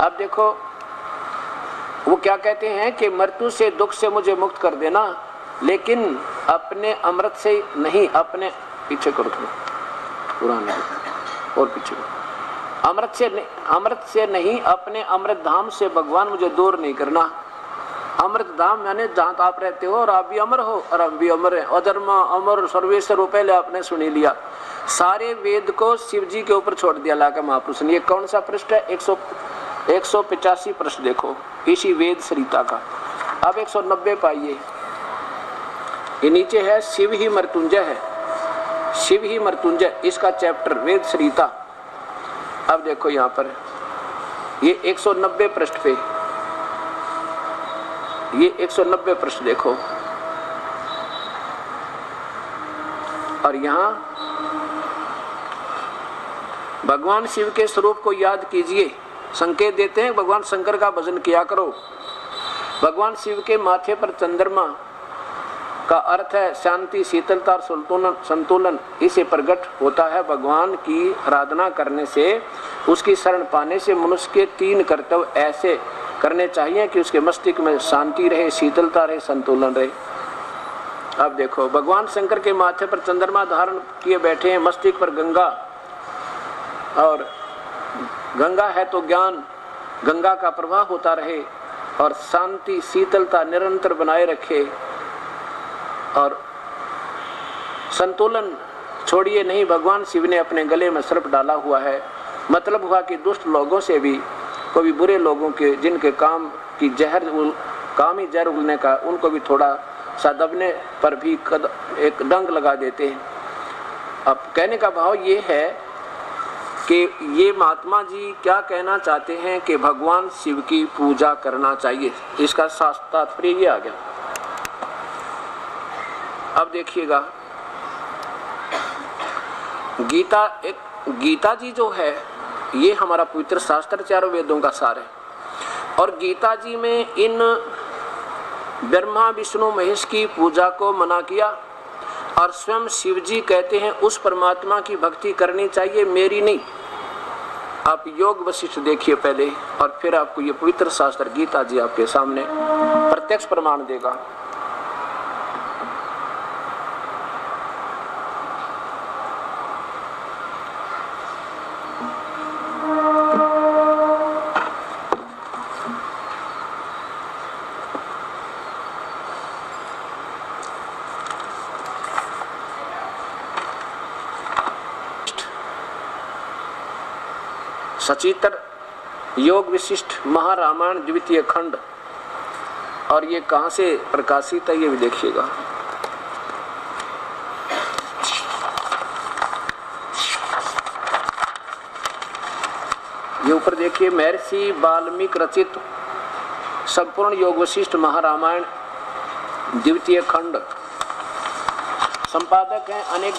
अब देखो वो क्या कहते हैं कि मृत्यु से, दुख से मुझे मुक्त कर देना, लेकिन अपने अमृत से नहीं, अपने पीछे करो थोड़ा पुराना और पीछे, अमृत से नहीं अपने अमृत धाम से भगवान मुझे दूर नहीं करना। अमृत धाम यानी जहाँ आप रहते हो और आप भी अमर हो और हम भी अमर हैं। अधर्मा अमर सर्वेश्वर वो पहले आपने सुन ही लिया। सारे वेद को शिव जी के ऊपर छोड़ दिया लाकर महापुरुष ने। ये कौन सा पृष्ठ है? 185 पृष्ठ देखो इसी वेद सरिता का। अब 190 पाइए, ये नीचे है शिव ही मृत्युंजय है, शिव ही मृत्युंजय इसका चैप्टर वेद सरिता। अब देखो यहाँ पर ये 190 पृष्ठ पे, ये 190 पृष्ठ देखो, और यहाँ भगवान शिव के स्वरूप को याद कीजिए। संकेत देते हैं भगवान शंकर का भजन किया करो। भगवान शिव के माथे पर चंद्रमा का अर्थ है शांति, शीतलता और संतुलन। इसे प्रकट होता है भगवान की आराधना करने से, उसकी शरण पाने से मनुष्य के 3 कर्तव्य ऐसे करने चाहिए कि उसके मस्तिष्क में शांति रहे, शीतलता रहे, संतुलन रहे। अब देखो भगवान शंकर के माथे पर चंद्रमा धारण किए बैठे हैं, मस्तिष्क पर गंगा, और गंगा है तो ज्ञान, गंगा का प्रवाह होता रहे और शांति शीतलता निरंतर बनाए रखे और संतुलन छोड़िए नहीं। भगवान शिव ने अपने गले में सर्प डाला हुआ है। मतलब हुआ कि दुष्ट लोगों से भी, कोई बुरे लोगों के जिनके काम की काम ही जहर उगलने का, उनको भी थोड़ा सा दबने पर भी एक डंक लगा देते हैं। अब कहने का भाव ये है कि ये महात्मा जी क्या कहना चाहते हैं कि भगवान शिव की पूजा करना चाहिए। इसका तात्पर्य ये आ गया। अब देखिएगा गीता जी जो है ये हमारा पवित्र शास्त्र, चारों वेदों का सार है। और गीता जी में इन ब्रह्मा विष्णु महेश की पूजा को मना किया और स्वयं शिव जी कहते हैं उस परमात्मा की भक्ति करनी चाहिए, मेरी नहीं। आप योग वशिष्ठ देखिए पहले और फिर आपको ये पवित्र शास्त्र गीता जी आपके सामने प्रत्यक्ष प्रमाण देगा। सचित्र योग विशिष्ट महारामायण द्वितीय खंड, और ये कहाँ से प्रकाशित है ये भी देखिएगा। ये ऊपर देखिए, महर्षि वाल्मीकि रचित संपूर्ण योग वशिष्ठ महारामायण द्वितीय खंड। संपादक हैं अनेक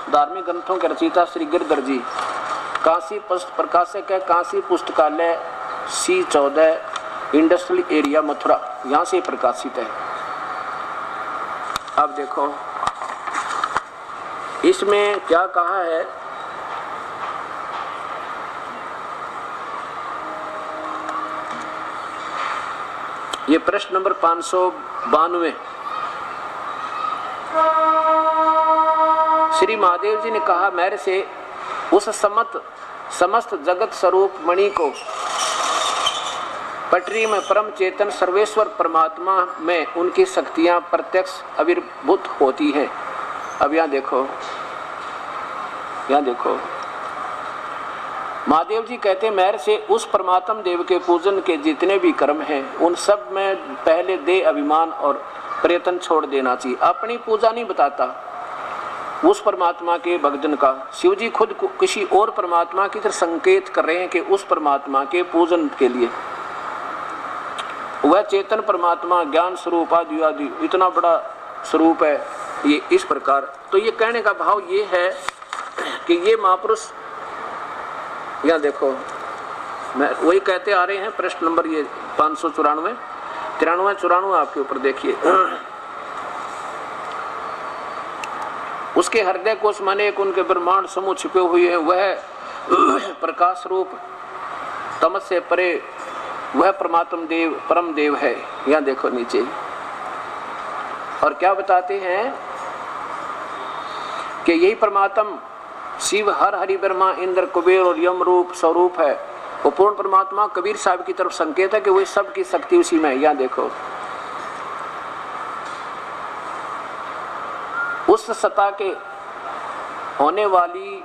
धार्मिक ग्रंथों के रचयिता श्री गिरधर जी। काशी प्रकाशक है काशी पुस्तकालय C14 इंडस्ट्रियल एरिया मथुरा, यहाँ से प्रकाशित है। अब देखो इसमें क्या कहा है। ये प्रश्न नंबर 592। श्री महादेव जी ने कहा, मेरे से उस समस्त जगत स्वरूप मणि को पटरी में परम चेतन सर्वेश्वर परमात्मा में उनकी शक्तियां प्रत्यक्ष आविर्भूत होती हैं। अब यहाँ देखो महादेव जी कहते हैं, मेरे से उस परमात्मा देव के पूजन के जितने भी कर्म हैं उन सब में पहले दे अभिमान और प्रयत्न छोड़ देना चाहिए। अपनी पूजा नहीं बताता, उस परमात्मा के भक्तजन का। शिव जी खुद को किसी और परमात्मा की तरफ संकेत कर रहे हैं कि उस परमात्मा के पूजन के लिए वह चेतन परमात्मा ज्ञान स्वरूप आदि इतना बड़ा स्वरूप है। ये इस प्रकार, तो ये कहने का भाव ये है कि ये महापुरुष, यहाँ देखो मैं वही कहते आ रहे हैं। प्रश्न नंबर ये 594 93 94 आपके ऊपर देखिए। उसके हृदय कोश माने एक उनके ब्रह्मांड समूह छिपे हुए हैं, वह प्रकाश रूप तमस से परे वह परमात्म देव परम देव है। यहाँ देखो नीचे, और क्या बताते हैं कि यही परमात्म शिव हर हरि ब्रह्मा इंद्र कुबेर और यम रूप स्वरूप है। वो पूर्ण परमात्मा कबीर साहब की तरफ संकेत है कि वही सब की शक्ति उसी में है। यहाँ देखो, उस सत्ता के होने वाली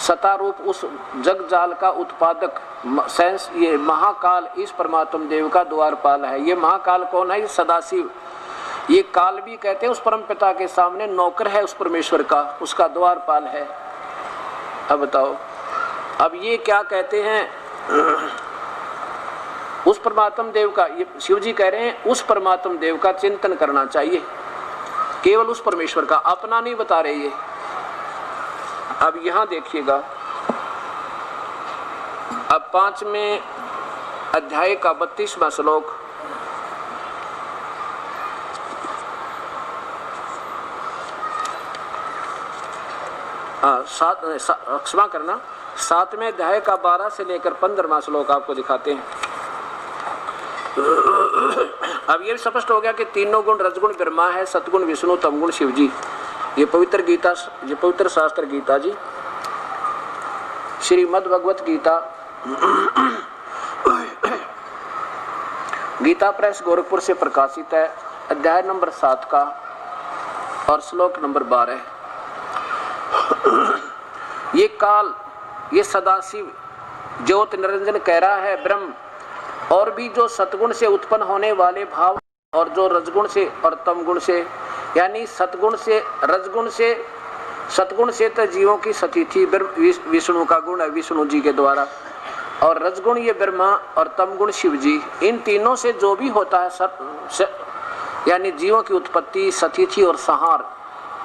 सत्ता रूप उस जग जाल का उत्पादक सेंस ये महाकाल इस परमात्म देव का द्वारपाल है। ये महाकाल कौन है? ये सदाशिव। ये काल भी कहते हैं उस परम पिता के सामने नौकर है उस परमेश्वर का, उसका द्वारपाल है। अब बताओ, अब ये क्या कहते हैं? उस परमात्म देव का, ये शिव जी कह रहे हैं उस परमात्म देव का चिंतन करना चाहिए, केवल उस परमेश्वर का, अपना नहीं बता रहे ये। अब यहां देखिएगा, अब 5वें अध्याय का 32वां श्लोक, क्षमा करना, 7वें अध्याय का 12 से लेकर 15वां श्लोक आपको दिखाते हैं। अब ये स्पष्ट हो गया कि तीनों गुण रजगुण ब्रह्मा है, सतगुण विष्णु, तमगुण शिव जी। ये पवित्र गीता, ये पवित्र शास्त्र गीता जी, श्रीमद् भगवत गीता, गीता प्रेस गोरखपुर से प्रकाशित है, अध्याय नंबर 7 का और श्लोक नंबर 12। ये काल, ये सदाशिव ज्योत निरंजन कह रहा है ब्रह्म, और भी जो सतगुण से उत्पन्न होने वाले भाव और जो रजगुण से और तमगुण से, यानी सतगुण से रजगुण से, सतगुण से तो जीवों की सतिथि विष्णु का गुण है विष्णु जी के द्वारा, और रजगुण ये ब्रह्मा और तमगुण शिव जी। इन तीनों से जो भी होता है यानी जीवों की उत्पत्ति, सतिथि और संहार,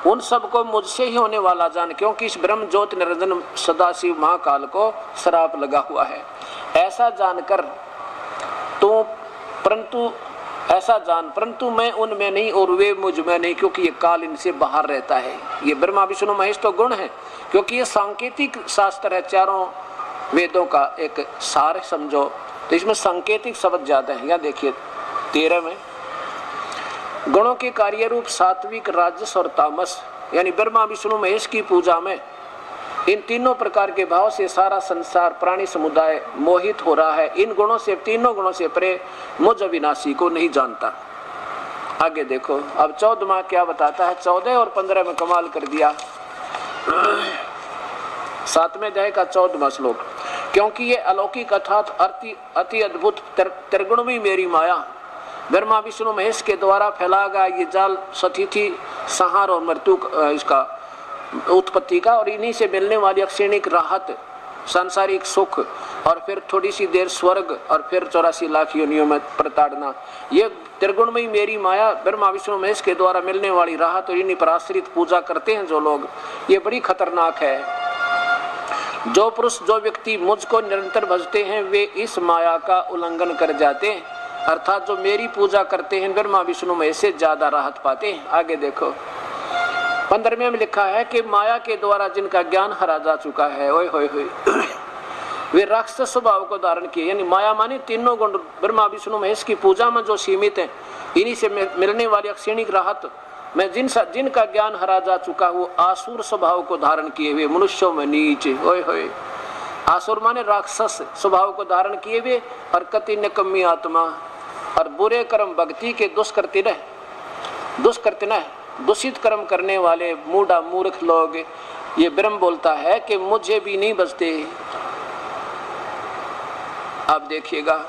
उन सबको मुझसे ही होने वाला जान, क्योंकि इस ब्रह्म ज्योति निरंजन सदाशिव महाकाल को श्राप लगा हुआ है। ऐसा जानकर तो परंतु ऐसा जान, परंतु मैं उनमें नहीं और वे मुझ में नहीं, क्योंकि ये काल इनसे बाहर रहता है। ये ब्रह्मा विष्णु महेश तो गुण है, क्योंकि ये सांकेतिक शास्त्र है, चारों वेदों का एक सार समझो, तो इसमें सांकेतिक शब्द ज्यादा है। यहाँ देखिए 13 में, गुणों के कार्य रूप सात्विक, राजस और तामस, यानी ब्रह्मा विष्णु महेश की पूजा में इन तीनों प्रकार के भाव से सारा संसार प्राणी समुदाय मोहित हो रहा है। इन गुणों से, तीनों गुणों से परे मुझ अविनाशी को नहीं जानता। आगे देखो, अब 14वां क्या बताता है? 14 और 15 में कमाल कर दिया। 7वें अध्याय का 14वां श्लोक, क्योंकि ये अलौकिक अर्थात अति अद्भुत त्रिगुण भी मेरी माया, ब्रह्मा विष्णु महेश के द्वारा फैला गया ये जाल सतिथि, संहार और मृत्यु इसका उत्पत्ति का, और इन्हीं से मिलने वाली क्षणिक राहत, सांसारिक सुख, और फिर थोड़ी सी देर स्वर्ग, और फिर 84 लाख योनियों में प्रताड़ना, ये त्रिगुणमयी मेरी माया, ब्रह्मा विष्णु महेश के द्वारा मिलने वाली राहत, और इन्हीं पर आश्रित पूजा करते हैं जो लोग, ये बड़ी खतरनाक है। जो पुरुष, जो व्यक्ति मुझको निरंतर भजते हैं, वे इस माया का उल्लंघन कर जाते हैं, अर्थात जो मेरी पूजा करते हैं ब्रह्मा विष्णु महेश से ज्यादा राहत पाते हैं। आगे देखो 15वें में लिखा है कि माया के द्वारा जिनका ज्ञान हरा जा चुका है, ओए होए होए, वे राक्षस स्वभाव को धारण किए, यानी माया माने तीनों गुण ब्रह्मा विष्णु महेश की पूजा में जो सीमित हैं, इन्हीं से मिलने वाली क्षणिक राहत में जिनका ज्ञान हरा जा चुका, वो आसुर स्वभाव को धारण किए हुए मनुष्यों में नीच, ओए होए, आसुर माने राक्षस स्वभाव को धारण किए हुए, और कति निकम्मी आत्मा, और बुरे कर्म भक्ति के दुष्कृत्य न दूषित कर्म करने वाले मूढ़ा मूर्ख लोग, ये ब्रह्म बोलता है कि मुझे भी नहीं बचते। आप देखिएगा,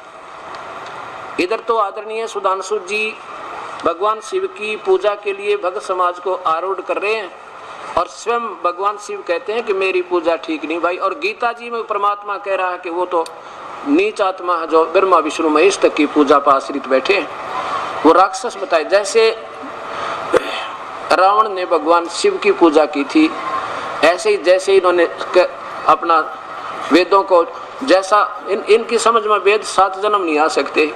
इधर तो आदरणीय सुधांशु जी भगवान शिव की पूजा के लिए भक्त समाज को आरूढ़ कर रहे हैं, और स्वयं भगवान शिव कहते हैं कि मेरी पूजा ठीक नहीं भाई। और गीता जी में परमात्मा कह रहा है कि वो तो नीच आत्मा है जो ब्रह्मा विष्णु महेश तक की पूजा पर आश्रित बैठे हैं, वो राक्षस बताए। जैसे रावण ने भगवान शिव की पूजा की थी, ऐसे ही जैसे इन्होंने अपना वेदों को, जैसा इनकी समझ में वेद 7 जन्म नहीं आ सकते,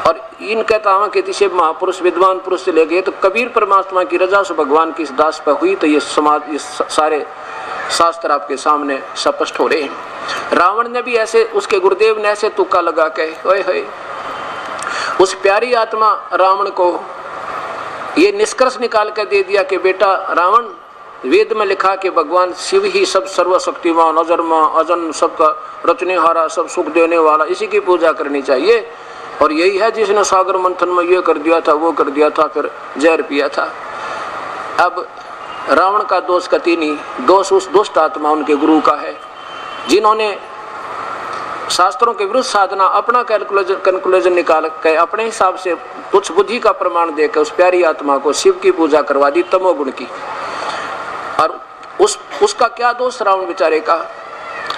और इनके तावा के से महापुरुष विद्वान पुरुष से ले गए, तो कबीर परमात्मा की रजा से भगवान की इस दास पर हुई, तो ये समाज, ये सारे शास्त्र आपके सामने स्पष्ट हो रहे हैं। रावण ने भी ऐसे, उसके गुरुदेव ने ऐसे तुक्का लगा के ओए होए उस प्यारी आत्मा रावण को ये निष्कर्ष निकाल कर दे दिया कि बेटा रावण, वेद में लिखा कि भगवान शिव ही सब सर्वशक्तिमान, अजन्मा, अजन, सबका रचनेहारा, सब सुख देने वाला, इसी की पूजा करनी चाहिए। और यही है जिसने सागर मंथन में ये कर दिया था, वो कर दिया था, फिर जहर पिया था। अब रावण का दोष कति नहीं, दोष उस दुष्ट आत्मा उनके गुरु का है, जिन्होंने शास्त्रों के विरुद्ध साधना, अपना कंक्लूजन निकाल के अपने हिसाब से तुच्छ बुद्धि का प्रमाण देकर उस प्यारी आत्मा को शिव की पूजा करवा दी, तमोगुण की। और उसका क्या दोष रावण बेचारे का,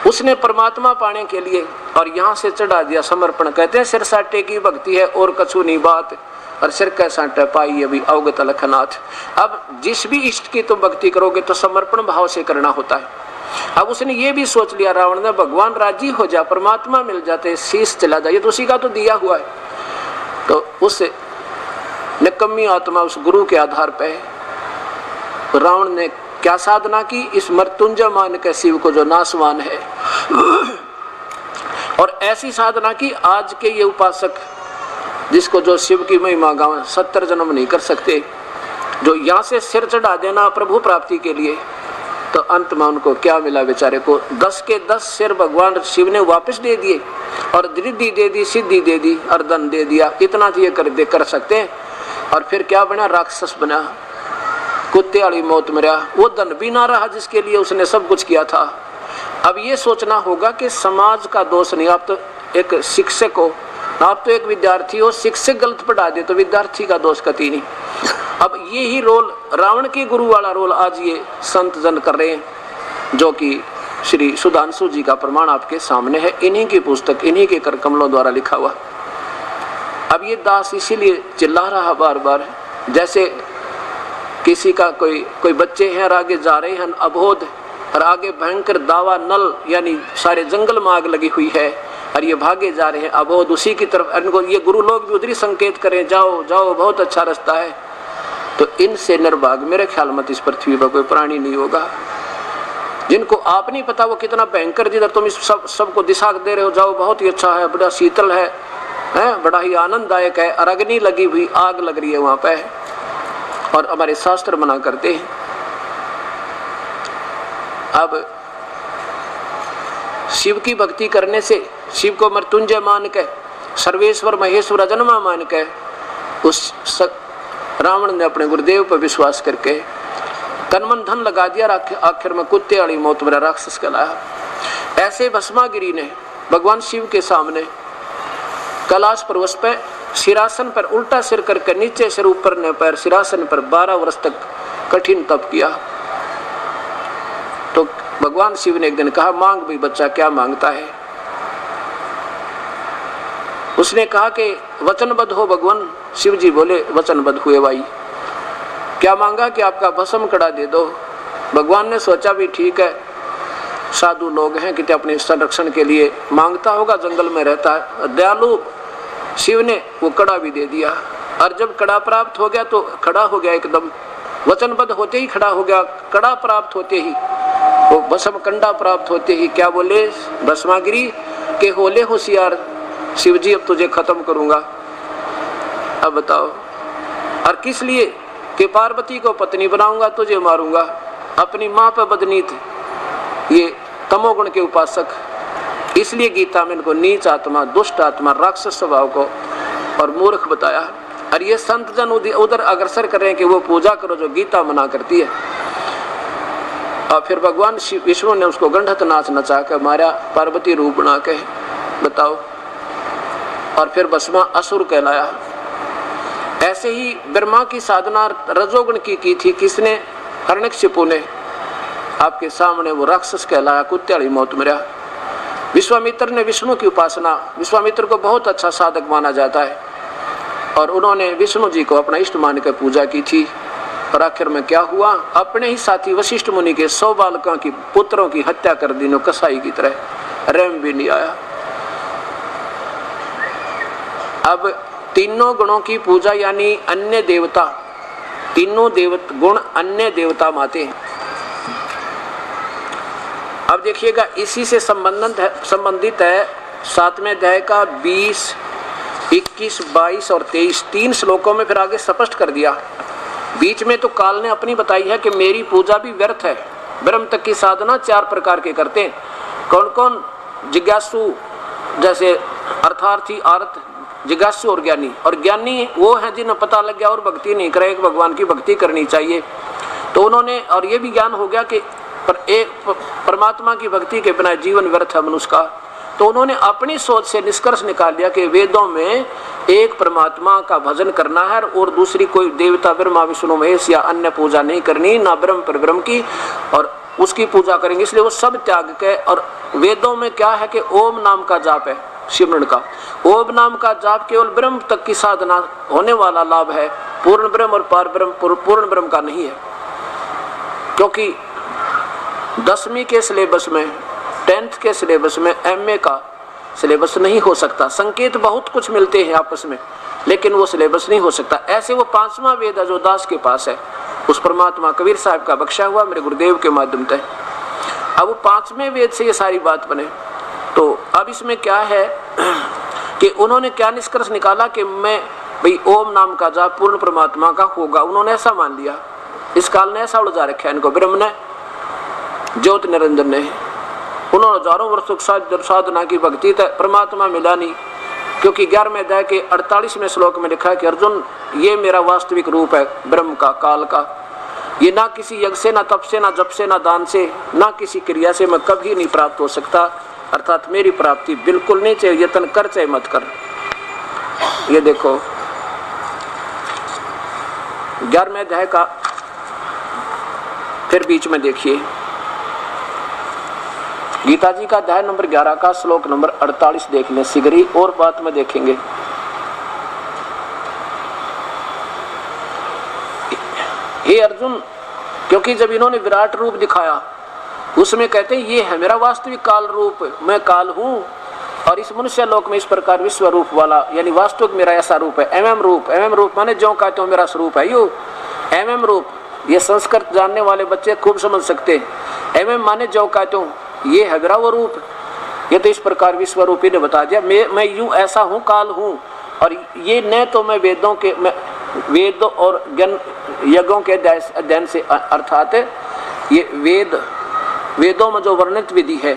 उसने परमात्मा पाने के लिए और यहाँ से चढ़ा दिया समर्पण। कहते हैं सिर साटे की भक्ति है और कछु नहीं बात, और सिर कै साटे पाई अभी अवगत लखनाथ। अब जिस भी इष्ट की तुम भक्ति करोगे तो समर्पण भाव से करना होता है। अब उसने ये भी सोच लिया रावण ने, भगवान राजी हो जा, परमात्मा मिल जाते, शीश चला जाए, तो उसी का तो दिया हुआ है। तो उस निकम्मी आत्मा, उस गुरु के आधार पर रावण ने क्या साधना की, इस मृत्युंजय मान के शिव को जो नासवान है, और ऐसी साधना की आज के ये उपासक जिसको जो शिव की महिमा गाँव 70 जन्म नहीं कर सकते, जो यहाँ से सिर चढ़ा देना प्रभु प्राप्ति के लिए, तो अंत में उनको क्या मिला बेचारे को, 10 के 10 सिर भगवान शिव ने वापस दे दिए, और रिद्धि दे दी, सिद्धि दे दी, और धन दे दिया। इतना तो ये कर सकते हैं। और फिर क्या बना, राक्षस बना, कुत्ते वाली मौत मरा। वो धन भी ना रहा जिसके लिए उसने सब कुछ किया था। अब ये सोचना होगा कि समाज का दोष नहीं, आप तो एक शिक्षक हो, आप तो एक विद्यार्थी हो, शिक्षक गलत पढ़ा दे तो विद्यार्थी का दोष कति नहीं। अब ये ही रोल, रावण के गुरु वाला रोल आज ये संत जन कर रहे हैं, जो कि श्री सुधांशु जी का प्रमाण आपके सामने है, इन्हीं की पुस्तक, इन्हीं के कर कमलों द्वारा लिखा हुआ। अब ये दास इसीलिए चिल्ला रहा बार बार, जैसे किसी का कोई बच्चे हैं और आगे जा रहे हैं अबोध, और आगे भयंकर दावा नल यानी सारे जंगल में आग लगी हुई है, और ये भागे जा रहे हैं अबोध उसी की तरफ। इनको ये गुरु लोग भी उधरी संकेत करें, जाओ जाओ बहुत अच्छा रास्ता है। तो इनसे निर्भाग मेरे ख्याल में इस पृथ्वी पर कोई प्राणी नहीं होगा। जिनको आप नहीं पता वो कितना भयंकर, जिधर तुम इस सबको दिशा दे रहे हो, जाओ बहुत ही अच्छा है, बड़ा शीतल है, बड़ा ही आनंददायक है, और अग्नि लगी हुई, आग लग रही है वहां पे, और हमारे शास्त्र मना करते हैं। अब शिव की भक्ति करने से, शिव को मृत्युंजय मान के, सर्वेश्वर महेश्वर अजन्मा मान के, उस रावण ने अपने गुरुदेव पर विश्वास करके तन मन धन लगा दिया, आखिर में कुत्ते वाली मौत मेरा राक्षस कहलाया। ऐसे भस्मागिरी ने भगवान शिव के सामने कैलाश पर्वत पे सिरासन पर उल्टा सिर करके, नीचे सिर ऊपर ने पैर, सिरासन पर 12 वर्ष तक कठिन तप किया। तो भगवान शिव ने एक दिन कहा, मांग भी बच्चा, क्या मांगता है? उसने कहा कि वचनबद्ध हो भगवान। शिव जी बोले वचनबद्ध हुए भाई। क्या मांगा? कि आपका भस्म कड़ा दे दो। भगवान ने सोचा भी ठीक है, साधु लोग हैं, कि अपने संरक्षण के लिए मांगता होगा, जंगल में रहता है, दयालु शिव ने वो कड़ा भी दे दिया। और जब कड़ा प्राप्त हो गया तो खड़ा हो गया एकदम, वचनबद्ध होते ही खड़ा हो गया। कड़ा प्राप्त होते ही, वो भस्म कंडा प्राप्त होते ही क्या बोले भस्मागिरी के, होले होशियार शिव जी, अब तुझे खत्म करूंगा। अब बताओ, और किस लिए? कि पार्वती को पत्नी बनाऊंगा, तुझे मारूंगा। अपनी माँ पे बदनीत ये तमोगुण के उपासक। इसलिए गीता में इनको नीच आत्मा, दुष्ट आत्मा, राक्षस स्वभाव को और मूर्ख बताया। और ये संत जन उधर अग्रसर कर रहे हैं कि वो पूजा करो जो गीता मना करती है। और फिर भगवान विष्णु ने उसको गंधत नाच नचा के मारा, पार्वती रूप बना के। बताओ, और फिर भस्मा असुर कहलाया। ऐसे ही ब्रह्मा की साधना रजोगुण की थी, किसने? हिरण्यकशिपु ने। आपके सामने वो राक्षस कहलाया, कुत्ते वाली मौत मरा। विश्वामित्र ने विष्णु की उपासना, विश्वामित्र को बहुत अच्छा साधक माना जाता है, और उन्होंने विष्णु जी को अपना इष्ट मान कर पूजा की थी। और आखिर में क्या हुआ? अपने ही साथी वशिष्ठ मुनि के 100 बालकों की, पुत्रों की हत्या कर दी, नो कसाई की तरह, रैम भी नहीं आया। अब तीनों गुणों की पूजा यानी अन्य देवता, तीनों गुण अन्य देवता माते हैं। अब देखिएगा इसी से संबंधित है 7वें अध्याय का 20, 21, 22 और 23 तीन श्लोकों में फिर आगे स्पष्ट कर दिया। बीच में तो काल ने अपनी बताई है कि मेरी पूजा भी व्यर्थ है। ब्रह्म तक की साधना 4 प्रकार के करते हैं। कौन कौन? जिज्ञासु जैसे अर्थार्थी, अर्थ, जिज्ञासु और ज्ञानी। और ज्ञानी वो है जिन्हें पता लग गया और भक्ति नहीं करे, भगवान की भक्ति करनी चाहिए। तो उन्होंने, और ये भी ज्ञान हो गया कि परमात्मा की भक्ति के बिना जीवन व्यर्थ है मनुष्य का। तो उन्होंने अपनी सोच से निष्कर्ष निकाल लिया कि वेदों में एक परमात्मा का भजन करना है और दूसरी कोई देवता ब्रह्मा विष्णु महेश या अन्य पूजा नहीं करनी, ना ब्रह्म पर ब्रह्म की, और उसकी पूजा करेंगे। इसलिए वो सब त्याग के, और वेदों में क्या है कि ओम नाम का जाप है, सिमरन का। ओम नाम का जाप केवल ब्रह्म तक की साधना होने वाला लाभ है, पूर्ण ब्रह्म और पार ब्रह्म पूर्ण ब्रह्म का नहीं है। क्योंकि 10वीं के सिलेबस में, 10th के सिलेबस में MA का सिलेबस नहीं हो सकता। संकेत बहुत कुछ मिलते हैं आपस में, लेकिन वो सिलेबस नहीं हो सकता। ऐसे वो 5वां वेद जो दास के पास है, उस परमात्मा कबीर साहब का बख्शा हुआ मेरे गुरुदेव के माध्यम से, अब वो 5वें वेद से ये सारी बात बने। तो अब इसमें क्या है कि उन्होंने क्या निष्कर्ष निकाला कि मैं भाई ओम नाम का जाप पूर्ण परमात्मा का होगा। उन्होंने ऐसा मान लिया। इस काल ने ऐसा उलझा रखा है इनको, ब्रह्म ने, ज्योत निरंजन ने। उन्होंने हजारों वर्षों साधना की भक्ति तक परमात्मा मिला नहीं। क्योंकि 11वें अध्याय के 48वें श्लोक में लिखा है कि अर्जुन, ये मेरा वास्तविक रूप है ब्रह्म का, काल का। ये ना किसी यज्ञ से, ना तप से, ना जप से, ना दान से, ना किसी क्रिया से मैं कभी नहीं प्राप्त हो सकता। अर्थात मेरी प्राप्ति बिल्कुल नहीं, चाहे यत्न कर चाहे मत कर। ये देखो 11वें अध्याय का फिर बीच में देखिए, गीता जी का अध्याय नंबर 11 का श्लोक नंबर 48 देख लें शीघ्र ही, और बात में देखेंगे। हे अर्जुन, क्योंकि जब इन्होंने विराट रूप दिखाया उसमें कहते हैं ये है मेरा वास्तविक काल रूप, मैं काल हूं। और इस मनुष्य लोक में इस प्रकार विश्व रूप वाला, यानी वास्तविक मेरा ऐसा रूप है। MM रूप माने जो कहते हो मेरा स्वरूप है, यो MM रूप। ये संस्कृत जानने वाले बच्चे खूब समझ सकते हैं। MM माने जो कहते हो, ये है मेरा वो रूप। ये तो इस प्रकार विश्व रूपी ने बता दिया, मैं यूं ऐसा हूं, काल हूं। और ये न तो मैं वेदों और यज्ञों के अध्ययन से, अर्थात ये वेदों में जो वर्णित विधि है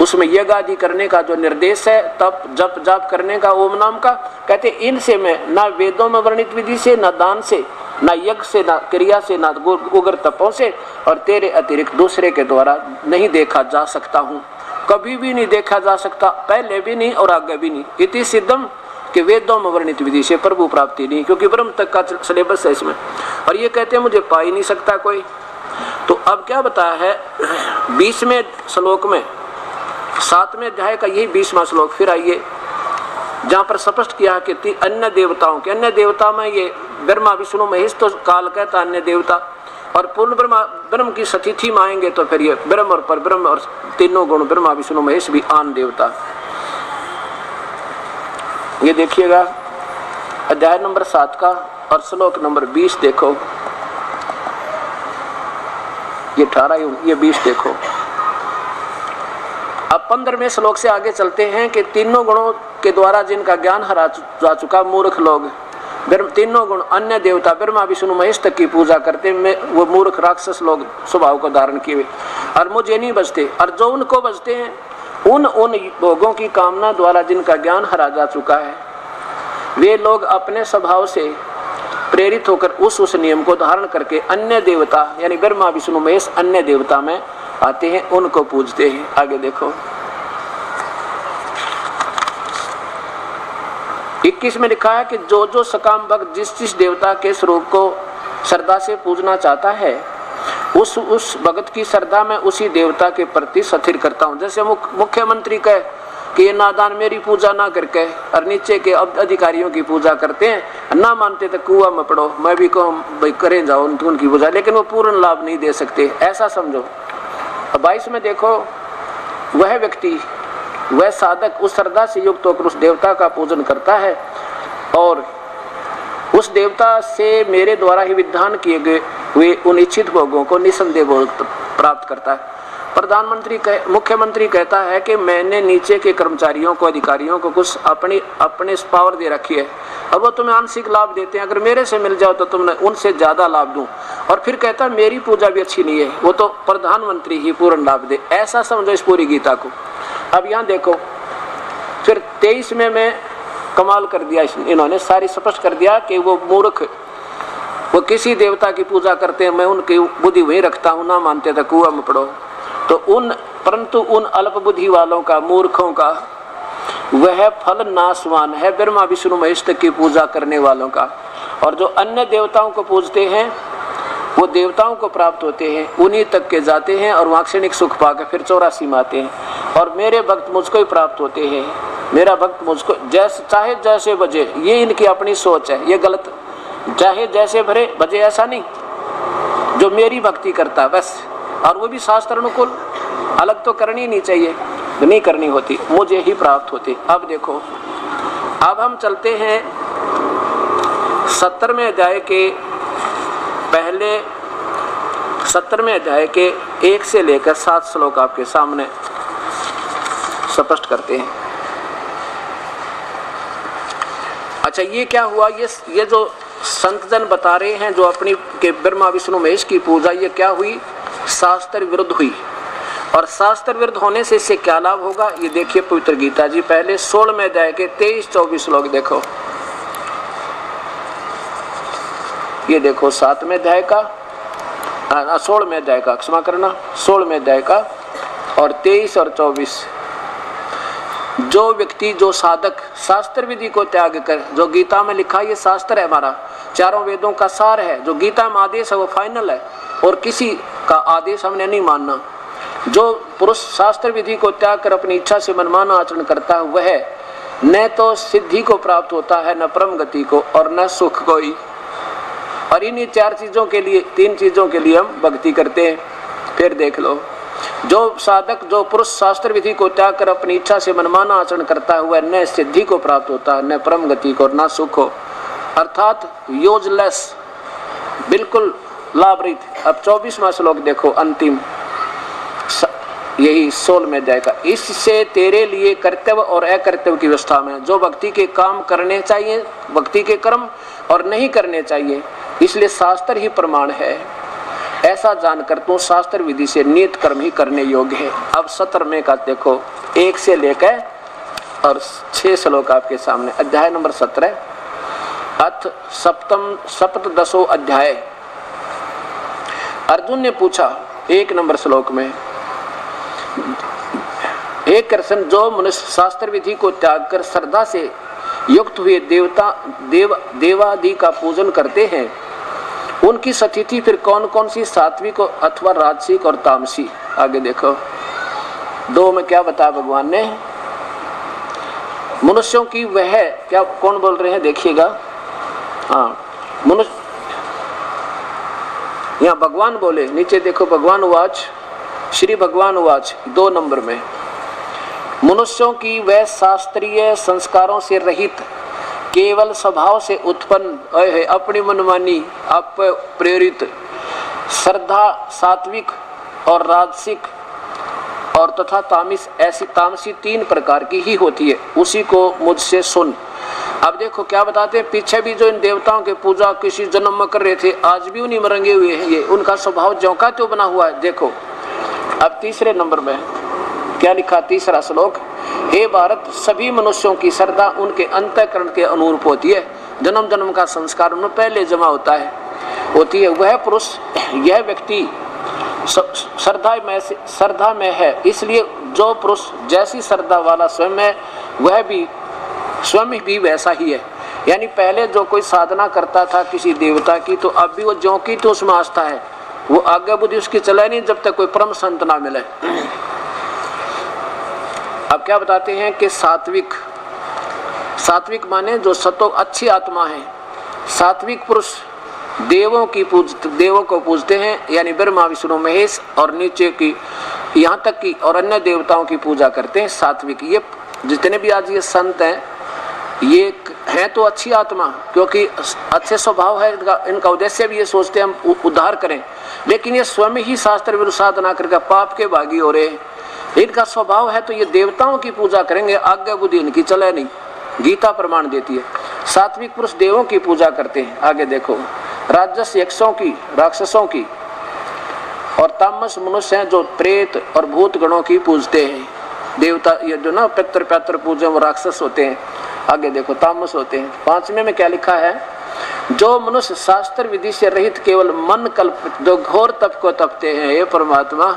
उसमें यज्ञ आदि करने का जो निर्देश है, तप जप जाप करने का, ओम नाम का, कहते इनसे मैं ना वेदों में वर्णित विधि से, ना दान से, ना यज्ञ से, ना क्रिया से, ना उग्र तपों से, और तेरे अतिरिक्त दूसरे के द्वारा नहीं देखा जा सकता हूँ। कभी भी नहीं देखा जा सकता, पहले भी नहीं और आगे भी नहीं। इति सिद्धम कि वेदों में वर्णित विधि से प्रभु प्राप्ति नहीं, क्योंकि ब्रह्म तक का सिलेबस है इसमें। और ये कहते हैं मुझे पा ही नहीं सकता कोई। तो अब क्या बताया है 20वें श्लोक में, 7वें अध्याय का यही 20वां श्लोक। फिर आइए जहाँ पर स्पष्ट किया कि अन्य देवताओं के, अन्य देवता में ये ब्रह्मा विष्णु महेश तो काल कहता अन्य देवता, और पूर्ण ब्रह्म की सतिथि में आएंगे तो फिर ये ब्रह्म और पर ब्रह्म और तीनों गुण ब्रह्मा विष्णु महेश भी आन देवता। ये देखिएगा अध्याय नंबर 7 का और श्लोक नंबर 20 देखो, ये 18 ये 20 देखो। अब 15वें श्लोक से आगे चलते हैं कि तीनों गुणों के द्वारा जिनका ज्ञान हरा जा चुका मूर्ख लोग, तीनों गुण अन्य देवता ब्रह्मा विष्णु महेश तक की पूजा करते, में वो मूर्ख राक्षस लोग स्वभाव को धारण किए और मुझे नहीं बचते। और जो उनको बचते हैं उन लोगों की कामना द्वारा जिनका ज्ञान हरा जा चुका है, वे लोग अपने स्वभाव से प्रेरित होकर उस नियम को धारण करके अन्य देवता यानी ब्रह्मा विष्णु महेश अन्य देवता में आते हैं, उनको पूजते हैं। आगे देखो 21 में लिखा है कि जो सकाम भक्त जिस देवता के स्वरूप को श्रद्धा से पूजना चाहता है, उस भगत की श्रद्धा में उसी देवता के प्रति स्थिर करता हूँ। जैसे मुख्यमंत्री कहे कि ये नादान मेरी पूजा ना करके और नीचे के अधिकारियों की पूजा करते हैं, ना मानते तो कुआं में पड़ो, मैं भी कहूँ भाई करें जाओ उनकी पूजा, लेकिन वो पूर्ण लाभ नहीं दे सकते, ऐसा समझो। 22 में देखो वह व्यक्ति, वह साधक उस श्रद्धा से युक्त होकर उस देवता का पूजन करता है और उस देवता से मेरे द्वारा ही विधान किए गए हुए उन इच्छित भोगों को निसंदेह प्राप्त करता है। मुख्यमंत्री कहता है कि मैंने नीचे के कर्मचारियों को, अधिकारियों को कुछ अपने पावर दे रखी है और वो तुम्हें आंशिक लाभ देते हैं, अगर मेरे से मिल जाओ तो तुमने उनसे ज्यादा लाभ दूं। और फिर कहता है मेरी पूजा भी अच्छी नहीं है, वो तो प्रधानमंत्री ही पूर्ण लाभ दे। ऐसा समझो इस पूरी गीता को। अब यहाँ देखो, फिर 23 में कमाल कर दिया इन्होंने, सारी स्पष्ट कर दिया कि वो मूर्ख, वो किसी देवता की पूजा करते हैं, मैं उनकी बुद्धि वही रखता हूँ, ना मानते तो कुआं में पड़ो। तो परंतु उन अल्प बुद्धि वालों का, मूर्खों का वह फल नाशवान है ब्रह्मा विष्णु महेश तक की पूजा करने वालों का। और जो अन्य देवताओं को पूजते हैं वो देवताओं को प्राप्त होते हैं, उन्हीं तक के जाते हैं और वहाँ क्षणिक सुख पाकर फिर 84 में आते हैं। और मेरे भक्त मुझको ही प्राप्त होते हैं, मेरा भक्त मुझको चाहे जैसे बजे, ये इनकी अपनी सोच है, ये गलत। चाहे जैसे भरे बजे ऐसा नहीं, जो मेरी भक्ति करता बस, और वो भी शास्त्र अनुकूल, अलग तो करनी नहीं चाहिए, नहीं करनी होती, मुझे ही प्राप्त होती। अब देखो, अब हम चलते हैं 17वें अध्याय के पहले 17वें अध्याय के 1 से लेकर 7 श्लोक आपके सामने स्पष्ट करते हैं। अच्छा, ये क्या हुआ, ये जो संत जन बता रहे हैं जो अपनी के ब्रह्मा विष्णु महेश की पूजा, ये क्या हुई, शास्त्र विरुद्ध हुई। और शास्त्र विरुद्ध होने से इससे क्या लाभ होगा, ये देखिए पवित्र गीता जी पहले 16वें अध्याय के 23-24 श्लोक देखो। ये देखो 7वें अध्याय का, 16वें अध्याय का, क्षमा करना, 16वें अध्याय का और 23 और 24। जो व्यक्ति, जो साधक शास्त्र विधि को त्याग कर, जो गीता में लिखा, ये शास्त्र है हमारा, चारों वेदों का सार है, जो गीता में आदेश है वो फाइनल है और किसी का आदेश हमने नहीं मानना। जो पुरुष शास्त्र विधि को त्याग कर अपनी इच्छा से मनमाना आचरण करता है वह न तो सिद्धि को प्राप्त होता है, न परम गति को, और न सुख को ही। और इन्हीं 4 चीजों के लिए, 3 चीजों के लिए हम भक्ति करते हैं। फिर देख लो, जो साधक, जो पुरुष शास्त्र विधि को त्याग कर अपनी इच्छा से मनमाना आचरण करता है वह न सिद्धि को प्राप्त होता है, न परम गति को, न सुख हो, अर्थात यूजलेस, बिल्कुल लाभ रहित। अब 24वां श्लोक देखो, अंतिम, यही 16वें अध्याय का। इससे तेरे लिए कर्तव्य और अकर्तव्य की व्यवस्था में, जो भक्ति के काम करने चाहिए, भक्ति के कर्म, और नहीं करने चाहिए, इसलिए शास्त्र ही प्रमाण है। ऐसा जानकर तू शास्त्र विधि से नियत कर्म ही करने योग्य है। अब 17वें का देखो, 1 से लेकर और 6 श्लोक आपके सामने, अध्याय नंबर 17, अथ सप्तदशो अध्याय। अर्जुन ने पूछा 1 नंबर श्लोक में, हे कृष्ण, जो मनुष्य शास्त्र विधि को त्याग कर श्रद्धा से युक्त हुए देवादि का पूजन करते हैं, उनकी स्थिति फिर कौन कौन सी, सात्विक अथवा राजसिक और तामसी। आगे देखो 2 में क्या बताया भगवान ने, मनुष्यों की वह क्या, कौन बोल रहे हैं देखिएगा, हाँ मनुष्य, यहाँ भगवान बोले, नीचे देखो, भगवान उवाच, श्री भगवान उवाच 2 नंबर में, मनुष्यों की वह शास्त्रीय संस्कारों से रहित, केवल स्वभाव से उत्पन्न अपनी मनमानी, आप प्रेरित श्रद्धा, सात्विक और राजसिक और तथा तामस, ऐसी तामसी 3 प्रकार की ही होती है, उसी को मुझसे सुन। अब देखो क्या बताते हैं, पीछे भी जो इन देवताओं के पूजा किसी जन्म में कर रहे थे, आज भी उन्हीं में रंगे हुए हैं, ये उनका स्वभाव ज्यों का त्यों बना हुआ है। देखो अब 3 नंबर में क्या लिखा, 3 श्लोक, हे भारत, सभी मनुष्यों की श्रद्धा उनके अंतःकरण के अनुरूप होती है, जन्म जन्म का संस्कार उनमें पहले जमा होती है। वह पुरुष, यह व्यक्ति श्रद्धा में है, इसलिए जो पुरुष जैसी श्रद्धा वाला स्वयं है वह भी स्वयं भी वैसा ही है। यानी पहले जो कोई साधना करता था किसी देवता की, तो अब भी वो ज्यों की तो उसमें आस्था है, वो आगे बुद्धि उसकी चले नहीं जब तक कोई परम संत ना मिले। अब क्या बताते हैं कि सात्विक माने जो सतो अच्छी आत्मा है, सात्विक पुरुष देवों को पूजते हैं, यानी ब्रह्मा विष्णु महेश और नीचे की यहाँ तक की और अन्य देवताओं की पूजा करते हैं। सात्विक, ये जितने भी आज ये संत हैं, ये हैं तो अच्छी आत्मा, क्योंकि अच्छे स्वभाव है इनका उद्देश्य भी ये सोचते हैं हम उद्धार करें, लेकिन ये स्वयं ही शास्त्र विरुद्ध साधना करके पाप के भागी हो रहे। इनका स्वभाव है तो ये देवताओं की पूजा करेंगे, आज्ञा बुद्धि इनकी चले नहीं। गीता प्रमाण देती है। सात्विक पुरुष देवों की पूजा करते हैं, आगे देखो, राजस यक्षों की, राक्षसों की, और तामस मनुष्य हैं जो प्रेत और भूत गणों की पूजते हैं। देवता ये जो ना पितर पैतर पूजे वो राक्षस होते हैं, आगे देखो तामस होते हैं। 5वें में क्या लिखा है, जो मनुष्य शास्त्र विधि से रहित केवल मन कल्पित जो घोर तप को तपते हैं, ये परमात्मा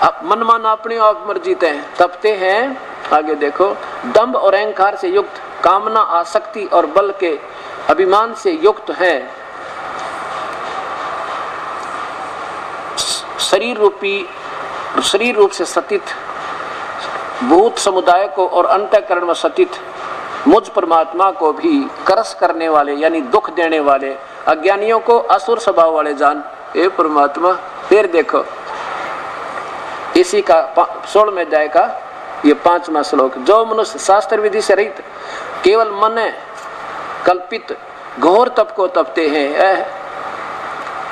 अब मन माना अपनी आप मर्जी तपते हैं। आगे देखो, दंभ और अहंकार से युक्त, कामना आसक्ति और बल के अभिमान से युक्त हैं, शरीर रूप से सतित भूत समुदाय को और अंतःकरण में सतित मुझ परमात्मा को भी करस करने वाले यानी दुख देने वाले अज्ञानियों को असुर स्वभाव वाले जान, हे परमात्मा। फिर देखो इसी का 16वें अध्याय का ये 5वां श्लोक, जो मनुष्य शास्त्र विधि से रहित केवल मन कल्पित घोर तप को तपते हैं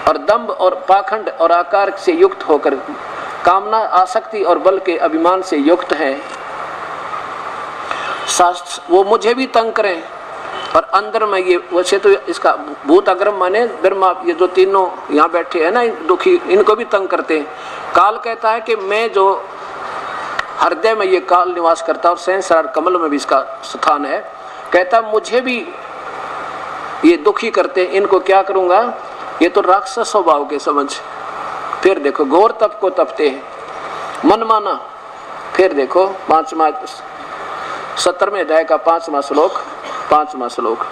और दंभ और पाखंड और आकार से युक्त होकर कामना आसक्ति और बल के अभिमान से युक्त हैं, वो मुझे भी तंग करें। और अंदर में ये वैसे तो इसका भूत अग्रम माने ब्रह्मा, ये जो तीनों यहाँ बैठे हैं ना दुखी, इनको भी तंग करते हैं। काल कहता है कि मैं जो हृदय में ये काल निवास करता और सहस्रार कमल में भी इसका स्थान है, कहता मुझे भी ये दुखी करते, इनको क्या करूंगा, ये तो राक्षस स्वभाव के समझ। फिर देखो घोर तप को तपते हैं, मन माना। फिर देखो 17वें अध्याय का 5वां श्लोक,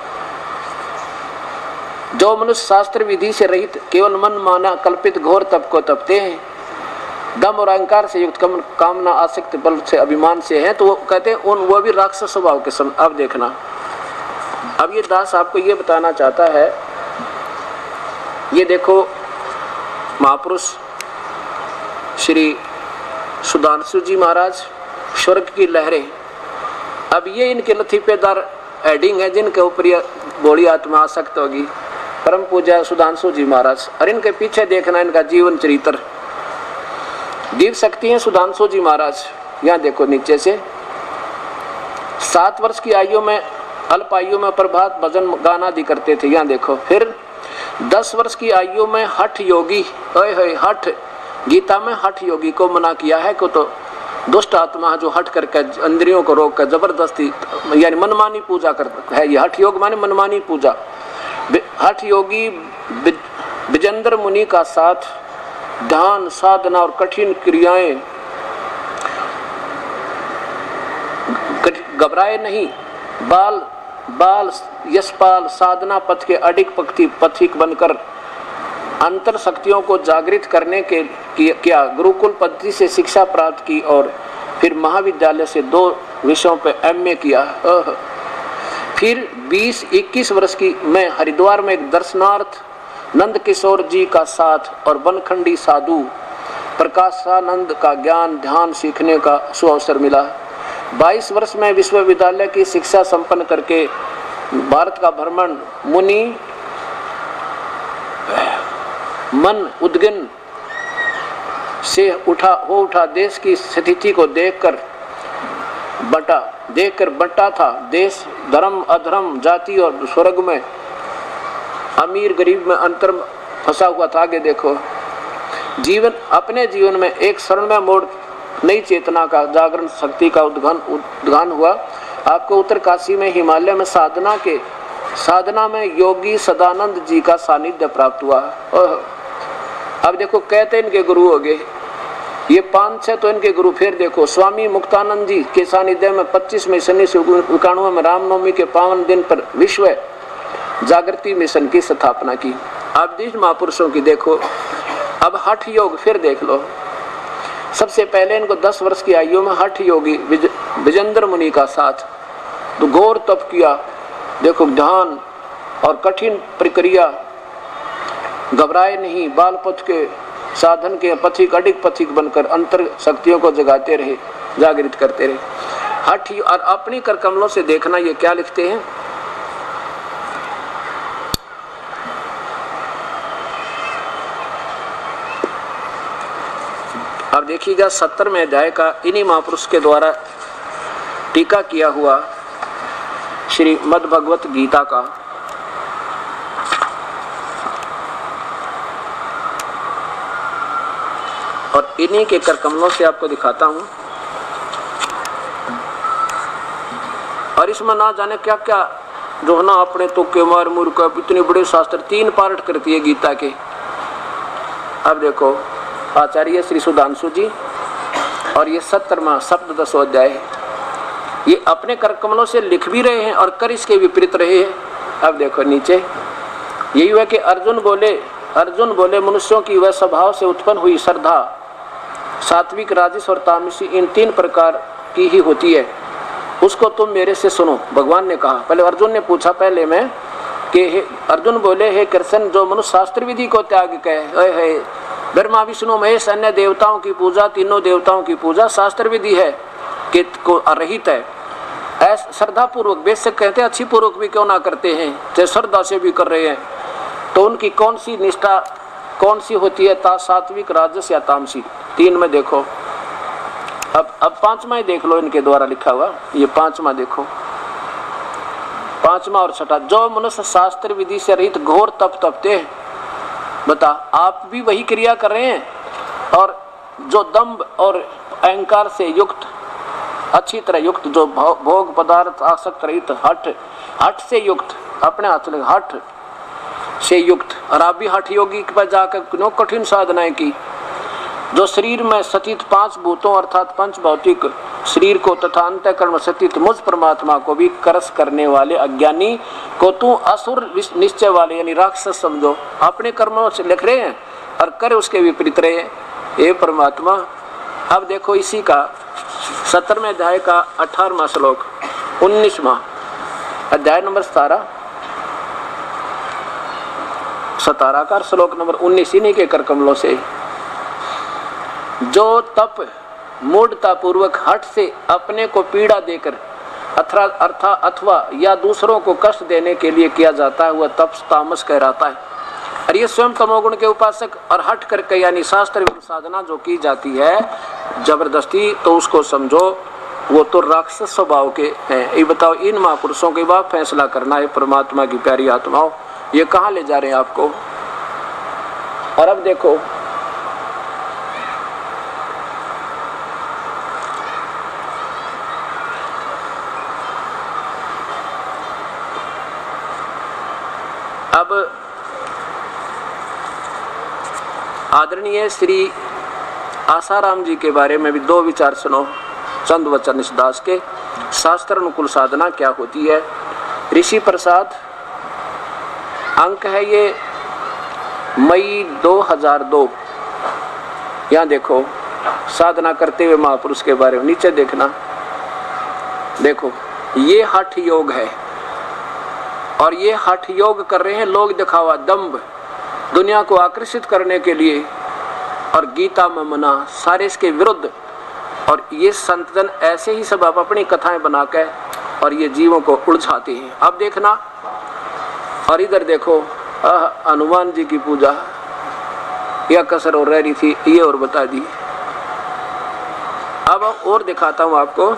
जो मनुष्य शास्त्र विधि से रहित केवल मन माना कल्पित घोर तप को तपते हैं, दम और अहंकार से युक्त कामना आसक्त बल से अभिमान से हैं, तो वो कहते हैं वो भी राक्षस स्वभाव के समझ। अब देखना, अब ये दास आपको ये बताना चाहता है, ये देखो महापुरुष श्री सुधांशु जी महाराज, स्वर्ग की लहरें। अब ये इनके लतीफेदार एडिंग है जिनके ऊपर ये बोली आत्मा आसक्त होगी, परम पूज्य सुधांशु जी महाराज। और इनके पीछे देखना इनका जीवन चरित्र, देख सकती हैं सुधांशु जी महाराज। यहाँ देखो नीचे से 7 वर्ष की आयु में अल्प आयु में प्रभात भजन गाना आदि करते थे। यहाँ देखो, फिर 10 वर्ष की आयु में हठ योगी, हठ गीता में हठ योगी को मना किया है को तो दुष्ट आत्मा जो हट करके इंद्रियों को रोक कर जबरदस्ती यानी मनमानी पूजा करता है। ये हठ योग माने मनमानी पूजा। हठ योगी विजेंद्र मुनि का साथ ध्यान साधना और कठिन क्रियाएं घबराए नहीं, बाल यशपाल साधना पथ के अडिग पथिक बनकर अंतर शक्तियों को जागृत करने के किया। गुरुकुल पद्धति से शिक्षा प्राप्त की और फिर महाविद्यालय से 2 विषयों पर एमए किया। फिर 20-21 वर्ष की मैं हरिद्वार में एक दर्शनार्थ नंद किशोर जी का साथ और बनखंडी साधु प्रकाशानंद का ज्ञान ध्यान सीखने का सुअवसर मिला। 22 वर्ष में विश्वविद्यालय की शिक्षा संपन्न करके भारत का भ्रमण मुनि मन उद्गिन से उठा देश की स्थिति को देखकर बंटा था। देश धर्म अधर्म जाति और स्वर्ग में अमीर गरीब में अंतर फंसा हुआ था। आगे देखो, अपने जीवन में एक क्षण में मोड़ नई चेतना का जागरण शक्ति का उद्गान हुआ। आपको उत्तर काशी में हिमालय में साधना में योगी सदानंद जी का सानिध्य प्राप्त हुआ। अब देखो कहते इनके गुरु हो गए ये 5-6 तो इनके गुरु। फिर देखो स्वामी मुक्तानंद जी के सानिध्य में 25 मई 1991 में रामनवमी के पावन दिन पर विश्व जागृति मिशन की स्थापना की। अब देश महापुरुषों की देखो। अब हठ योग फिर देख लो। सबसे पहले इनको 10 वर्ष की आयु में हठ योगी विजेंद्र मुनि का साथ तो घोर तप किया। देखो ध्यान और कठिन प्रक्रिया, घबराए नहीं, बाल पथ के साधन के पथिक अडिग पथिक बनकर अंतर शक्तियों को जगाते रहे, जागृत करते रहे। हठ और अपनी कर कमलों से देखना ये क्या लिखते हैं। अब देखिएगा 70वें अध्याय का इन्हीं महापुरुष के द्वारा टीका किया हुआ श्रीमद् भगवत गीता का और इन्हीं के कर कमलों से आपको दिखाता हूं। और इसमें ना जाने क्या क्या जो है ना अपने तो के मार मुर का इतने बड़े शास्त्र 3 पार्ट करती है गीता के। अब देखो आचार्य श्री सुधांशु जी और ये 70वां सप्तदशो अध्याय ये अपने कर कमलों से लिख भी रहे हैं और कर इसके विपरीत रहे हैं। अब देखो नीचे यही हुआ कि अर्जुन बोले मनुष्यों की वह स्वभाव से उत्पन्न हुई श्रद्धा सात्विक राजस और तामसी इन 3 प्रकार की ही होती है, उसको तुम मेरे से सुनो। भगवान ने कहा, पहले अर्जुन ने पूछा पहले में कि अर्जुन बोले हे कृष्ण जो मनुष्य शास्त्र विधि को त्याग कहे ब्रह्मा विष्णु महेश अन्य देवताओं की पूजा तीनों देवताओं की पूजा शास्त्र विधि है कि को अरहित है, ऐसा श्रद्धा पूर्वक बेशक कहते हैं अच्छी पूर्वक भी क्यों ना करते हैं चाहे श्रद्धा से भी कर रहे हैं, तो उनकी कौन सी निष्ठा कौन सी होती है सात्विक राजस या तामसी 3 में देखो। अब 5वां ही देख लो इनके द्वारा लिखा हुआ, ये 5वां देखो 5वां और 6वां जो मनुष्य शास्त्र विधि से रहित घोर तप तपते हैं। बता आप भी वही क्रिया कर रहे हैं और जो दंभ और अहंकार से युक्त अच्छी तरह युक्त जो भोग पदार्थ आसक्त रहित हठ से युक्त अपने हाथ में हठ से युक्त और आप भी हठ योगी के पास जाकर क्यों कठिन साधनाएं की जो शरीर में सतीत 5 भूतों अर्थात पंच भौतिक शरीर को तथा अंतःकरण सतीत मुझ परमात्मा को भी करस करने वाले अज्ञानी को तू असुर निश्चय वाले यानी राक्षस समझो। अपने कर्मों से लिख रहे हैं और कर उसके विपरीत रहे हैं ये परमात्मा। अब देखो इसी का 70वें अध्याय का 18वां श्लोक 19वां अध्याय नंबर 17 का श्लोक नंबर 19 इन्हीं के कर कमलों से जो तप मूढ़ता पूर्वक हठ से अपने को पीड़ा देकर अथवा या दूसरों को कष्ट देने के लिए किया जाता है वह तप तामस कहलाता है। और ये स्वयं तमोगुण के उपासक और हट करके यानी शास्त्र साधना जो की जाती है जबरदस्ती तो उसको समझो वो तो राक्षस स्वभाव के हैं। ये बताओ इन महापुरुषों के बाद फैसला करना है परमात्मा की प्यारी आत्माओं ये कहाँ ले जा रहे हैं आपको। और अब देखो अब आदरणीय श्री आसाराम जी के बारे में भी 2 विचार सुनो। चंद वचन इस दास के शास्त्र अनुकूल साधना क्या होती है। ऋषि प्रसाद अंक है ये मई 2002। यहाँ देखो साधना करते हुए महापुरुष के बारे में नीचे देखना देखो ये हठ योग है और ये हठ योग कर रहे हैं लोग दिखावा दंभ दुनिया को आकर्षित करने के लिए और गीता में मना सारे इसके विरुद्ध। और ये संतजन ऐसे ही सब आप अपनी कथाएं बनाकर और ये जीवों को उलझाते हैं। अब देखना और इधर देखो हनुमान जी की पूजा या कसर और रह रही थी ये और बता दी। अब और दिखाता हूं आपको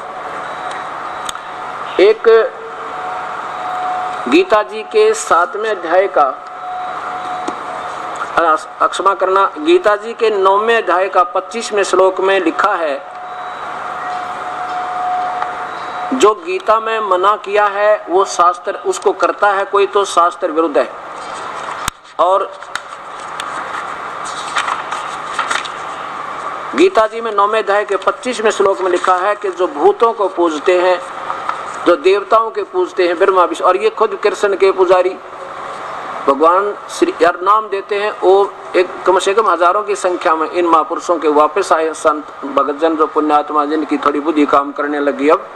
एक गीता जी के 7वें अध्याय का क्षमा करना गीता जी के 9वें अध्याय का 25वें श्लोक में लिखा है जो गीता में मना किया है वो शास्त्र उसको करता है कोई तो शास्त्र विरुद्ध है। और गीता जी में 9वें अध्याय के 25वें श्लोक में लिखा है कि जो भूतों को पूजते हैं जो देवताओं के पूजते हैं ब्रह्मा विष्णु और ये खुद कृष्ण के पुजारी भगवान श्री यार नाम देते हैं वो एक कम से कम हजारों की संख्या में इन महापुरुषों के वापस आए संत भगतजन जो पुण्यात्मा जिनकी थोड़ी बुद्धि काम करने लगी। अब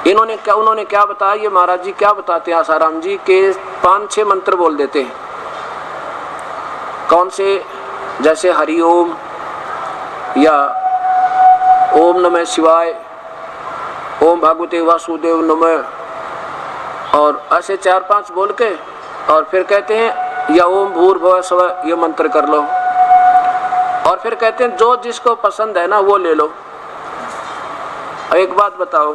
उन्होंने क्या बताया ये महाराज जी क्या बताते हैं आसाराम जी के 5-6 मंत्र बोल देते हैं। कौन से जैसे हरि ओम या ओम नमः शिवाय ओम भगवते वासुदेव नमः और ऐसे 4-5 बोल के और फिर कहते हैं या ओम भूर्भुवः स्वः ये मंत्र कर लो और फिर कहते हैं जो जिसको पसंद है ना वो ले लो। एक बात बताओ,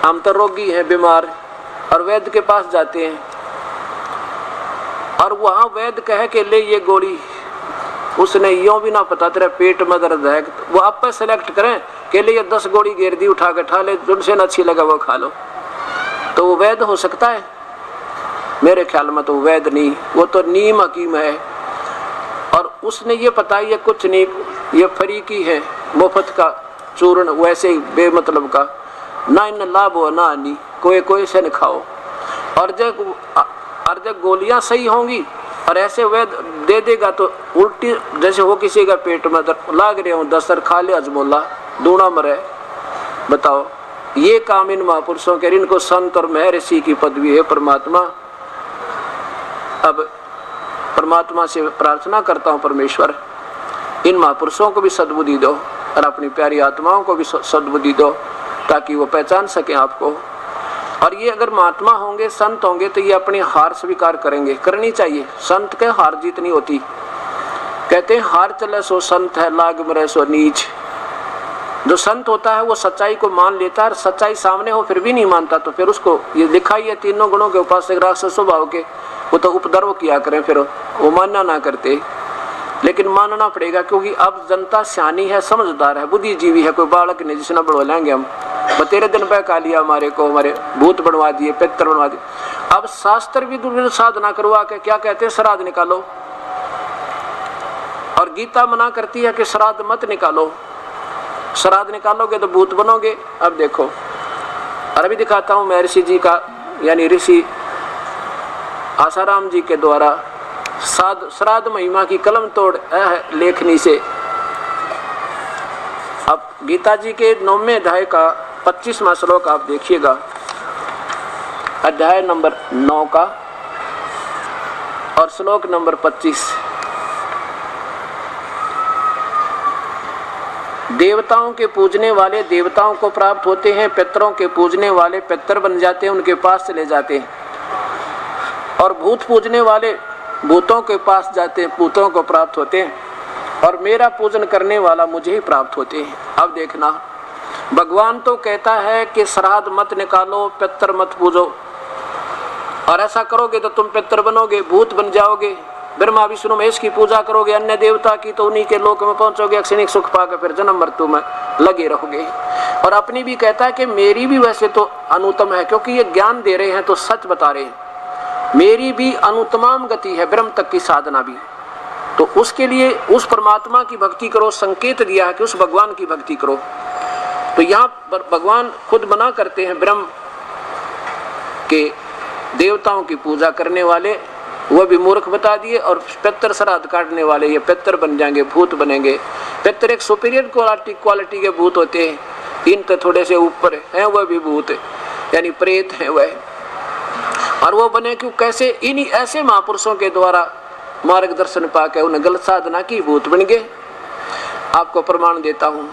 हम तो रोगी हैं, बीमार, और वैद्य के पास जाते हैं और वहां वैद्य कहे कि ले ये गोली, उसने यूं भी ना पता तेरा पेट में दर्द है, वो आप पे सेलेक्ट करें कि ले ये 10 गोली घेर दी, उठा के ठा ले, जिनसे न अच्छी लगा वो खा लो, तो वो वैद्य हो सकता है? मेरे ख्याल में तो वैद्य नहीं, वो तो नीम हकीम है। और उसने ये पता ये कुछ नहीं, ये फरीकी है, मुफ्त का चूर्ण, वैसे ही बेमतलब का, ना इन लाभ हो ना हानि, कोई से न खाओ। और जब गोलियां सही होंगी और ऐसे वैद दे देगा तो उल्टी जैसे हो किसी का पेट में लाग रहे हो 10 खा ले अजमोला, दूना मरे। बताओ, ये काम इन महापुरुषों के, इनको संत और महर्षि की पदवी है। परमात्मा, अब परमात्मा से प्रार्थना करता हूँ, परमेश्वर इन महापुरुषों को भी सद्बुद्धि दो और अपनी प्यारी आत्माओं को भी सद्बुद्धि दो ताकि वो पहचान सकें आपको। और ये अगर महात्मा होंगे, संत होंगे, तो ये अपनी हार स्वीकार करेंगे, करनी चाहिए। संत के हार जीत नहीं होती। कहते हैं हार चले सो संत है, लाग मरे सो नीच। जो संत होता है वो सच्चाई को मान लेता है, और सच्चाई सामने हो फिर भी नहीं मानता, तो फिर उसको ये लिखा ही है, तीनों गुणों के उपासक राक्षस स्वभाव के, वो तो उपद्रव किया करें, फिर वो मानना ना करते। लेकिन मानना पड़ेगा, क्योंकि अब जनता सियानी है, समझदार है, बुद्धिजीवी है। कोई बालक नहीं जिसने बढ़वा लेंगे हम, बतेरे दिन बहका लिया हमारे को, हमारे भूत बनवा दिए, पितर बनवा दिए। अब शास्त्र भी दुर्विध साधना करवा के क्या कहते हैं, श्राद्ध निकालो, और गीता मना करती है कि श्राद्ध मत निकालो, श्राद्ध निकालोगे तो भूत बनोगे। अब देखो, और अभी दिखाता हूं महर्षि जी का, यानी ऋषि आसाराम जी के द्वारा श्राद्ध महिमा की कलम तोड़ लेखनी से। अब गीता जी के 9वें अध्याय का 25वां श्लोक आप देखिएगा, अध्याय नंबर 9 का और श्लोक नंबर 25। देवताओं के पूजने वाले देवताओं को प्राप्त होते हैं, पितरों के पूजने वाले पितर बन जाते हैं, उनके पास चले जाते हैं, और भूत पूजने वाले भूतों के पास जाते हैं, भूतों को प्राप्त होते हैं, और मेरा पूजन करने वाला मुझे ही प्राप्त होते हैं। अब देखना, भगवान तो कहता है कि श्राद्ध मत निकालो, पितर मत पूजो, और ऐसा करोगे तो तुम पितर बनोगे, भूत बन जाओगे, ब्रह्मा विष्णु महेश की पूजा करोगे, अन्य देवता की, तो उन्हीं के लोक में पहुंचोगे, क्षणिक सुख पाकर फिर जन्म मृत्यु में लगे रहोगे। और अपनी भी कहता है कि मेरी भी वैसे तो अनुत्तम है, क्योंकि ये ज्ञान दे रहे हैं तो सच बता रहे हैं, मेरी भी अनुत्तम गति है, ब्रह्म तक की साधना भी। तो उसके लिए उस परमात्मा की भक्ति करो, संकेत दिया है कि उस भगवान की भक्ति करो। तो यहाँ भगवान खुद मना करते हैं, ब्रह्म के देवताओं की पूजा करने वाले वह भी मूर्ख बता दिए, और पितर श्राद्ध काटने वाले ये पितर बन जाएंगे, भूत बनेंगे। पितर एक सुपीरियर क्वालिटी के भूत होते हैं, इन तो थोड़े से ऊपर हैं, वह भी भूत यानी प्रेत हैं वह। और वो बने क्यों, कैसे? इन्हीं ऐसे महापुरुषों के द्वारा मार्गदर्शन पाकर उन्हें गलत साधना की, भूत बन गए। आपको प्रमाण देता हूं।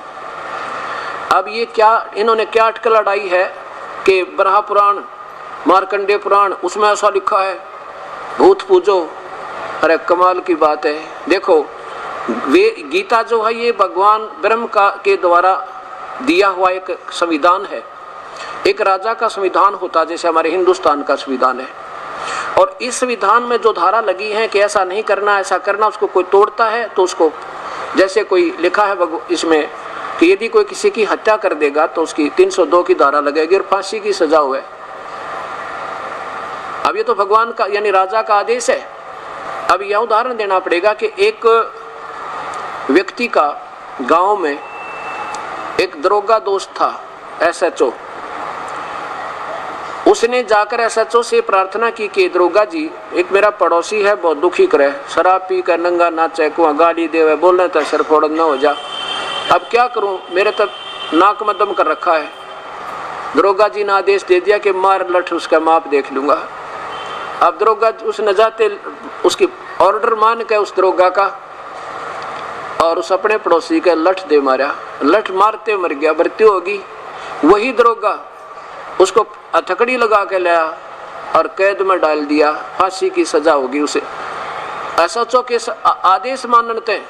अब ये क्या, इन्होंने क्या अटकल अड़ाई है कि बराह पुराण, मार्कंडेय पुराण, उसमें ऐसा लिखा है भूत पूजो। अरे कमाल की बात है। देखो, वे गीता जो है ये भगवान ब्रह्म का के द्वारा दिया हुआ एक संविधान है, एक राजा का संविधान होता है, जैसे हमारे हिंदुस्तान का संविधान है। और इस संविधान में जो धारा लगी है कि ऐसा नहीं करना, ऐसा करना, उसको कोई तोड़ता है तो उसको, जैसे कोई लिखा है इसमें कि यदि कोई किसी की हत्या कर देगा तो उसकी 302 की धारा लगेगी और फांसी की सजा हुए। अब ये तो भगवान का यानी राजा का आदेश है। अब यह उदाहरण देना पड़ेगा कि एक व्यक्ति का गांव में एक दरोगा दोस्त था, SHO। उसने जाकर SHO से प्रार्थना की कि दरोगा जी, एक मेरा पड़ोसी है, बहुत दुखी करे, शराब पी कर नंगा नाचे, कुआ गाली देवे, बोलने तक सर फोड़ न हो जा, अब क्या करूं, मेरे तक नाक में दम कर रखा है। दरोगा जी ने आदेश दे दिया कि मार लठ, उसका माप देख लूंगा। अब दरोगा उसने जाते उसकी ऑर्डर मान के उस दरोगा का और उस अपने पड़ोसी का लठ दे मारा, लठ मारते मर गया, मृत्यु होगी। वही दरोगा उसको हथकड़ी लगा के लाया और कैद में डाल दिया, फांसी की सजा होगी उसे। SHO के आदेश मानते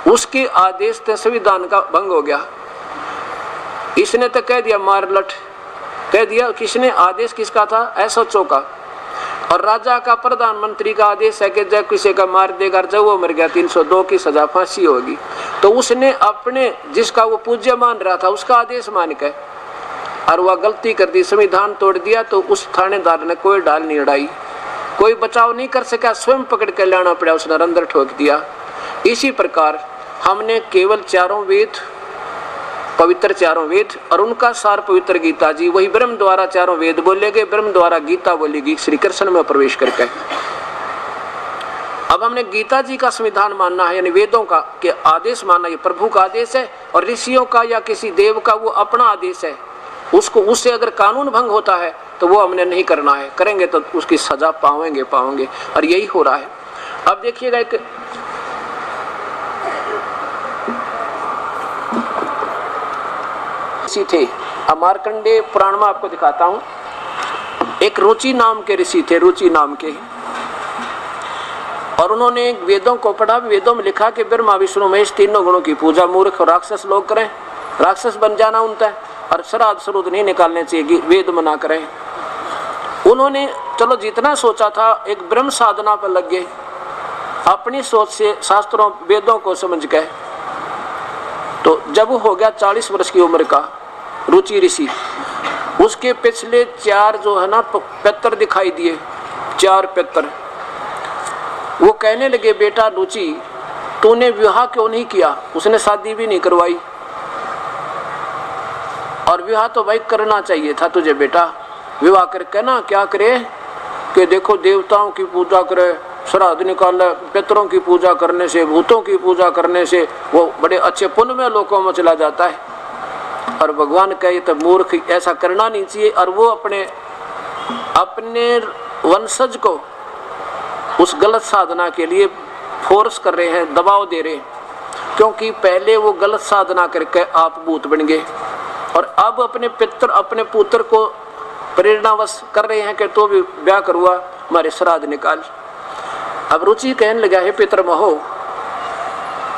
उसके आदेश से संविधान का भंग हो गया। इसने तो कह दिया मार लट, कह दिया। किसने आदेश किसका था? एसएचओ का। और राजा का प्रधानमंत्री का आदेश है कि जब किसी का मार देगा, जब वो मर गया 302 की सजा, फांसी होगी। तो उसने अपने जिसका वो पूज्य मान रहा था उसका आदेश मान के और वह गलती कर दी, संविधान तोड़ दिया। तो उस थानेदार ने कोई डाल नहीं अड़ाई, कोई बचाव नहीं कर सका, स्वयं पकड़ के लाना पड़ा, उसने अंदर ठोक दिया। इसी प्रकार हमने केवल चारों वेद, पवित्र चारों वेद और उनका सार पवित्र गीता जी, वही ब्रह्म द्वारा चारों वेद बोले गए, ब्रह्म द्वारा गीता बोलेगी श्री कृष्ण में प्रवेश करके। अब हमने गीता जी का संविधान मानना है, यानी वेदों का के आदेश मानना, ये प्रभु का आदेश है। और ऋषियों का या किसी देव का वो अपना आदेश है, उसको उससे अगर कानून भंग होता है तो वो हमने नहीं करना है, करेंगे तो उसकी सजा पाएंगे। और यही हो रहा है। अब देखिएगा एक ऋषि थे, मार्कंडेय पुराण में आपको दिखाता हूं। एक रुचि नाम के ऋषि थे, रुचि नाम के, और उन्होंने वेदों को पढ़ा। वेदों में लिखा कि ब्रह्मा विष्णु महेश तीनों गुणों की पूजा मूर्ख और राक्षस लोग करें, राक्षस बन जाना उनका, और श्राद्ध श्रुद्ध नहीं निकालने चाहिए, वेद मना करें। उन्होंने चलो जितना सोचा था एक ब्रह्म साधना पर लग गए, अपनी सोच से शास्त्रों वेदों को समझ गए। तो जब हो गया 40 वर्ष की उम्र का रुचि ऋषि, उसके पिछले 4 जो है ना पितर दिखाई दिए, 4 पितर। वो कहने लगे बेटा रुचि, तूने विवाह क्यों नहीं किया? उसने शादी भी नहीं करवाई, और विवाह तो भाई करना चाहिए था तुझे बेटा। विवाह करके ना क्या करे कि देखो देवताओं की पूजा करे, श्राद्ध निकाले, पितरों की पूजा करने से, भूतों की पूजा करने से वो बड़े अच्छे पुण्य में लोकों में चला जाता है। और भगवान कहे तो मूर्ख, ऐसा करना नहीं चाहिए। और वो अपने वंशज को उस गलत साधना के लिए फोर्स कर रहे हैं, दबाव दे रहे हैं, क्योंकि पहले वो गलत साधना करके आप भूत बन गए, और अब अपने पितर अपने पुत्र को प्रेरणावश कर रहे हैं कि तो भी ब्याह करवा, हमारे श्राद्ध निकाल। अब रुचि कहने लगा है पितरमहो,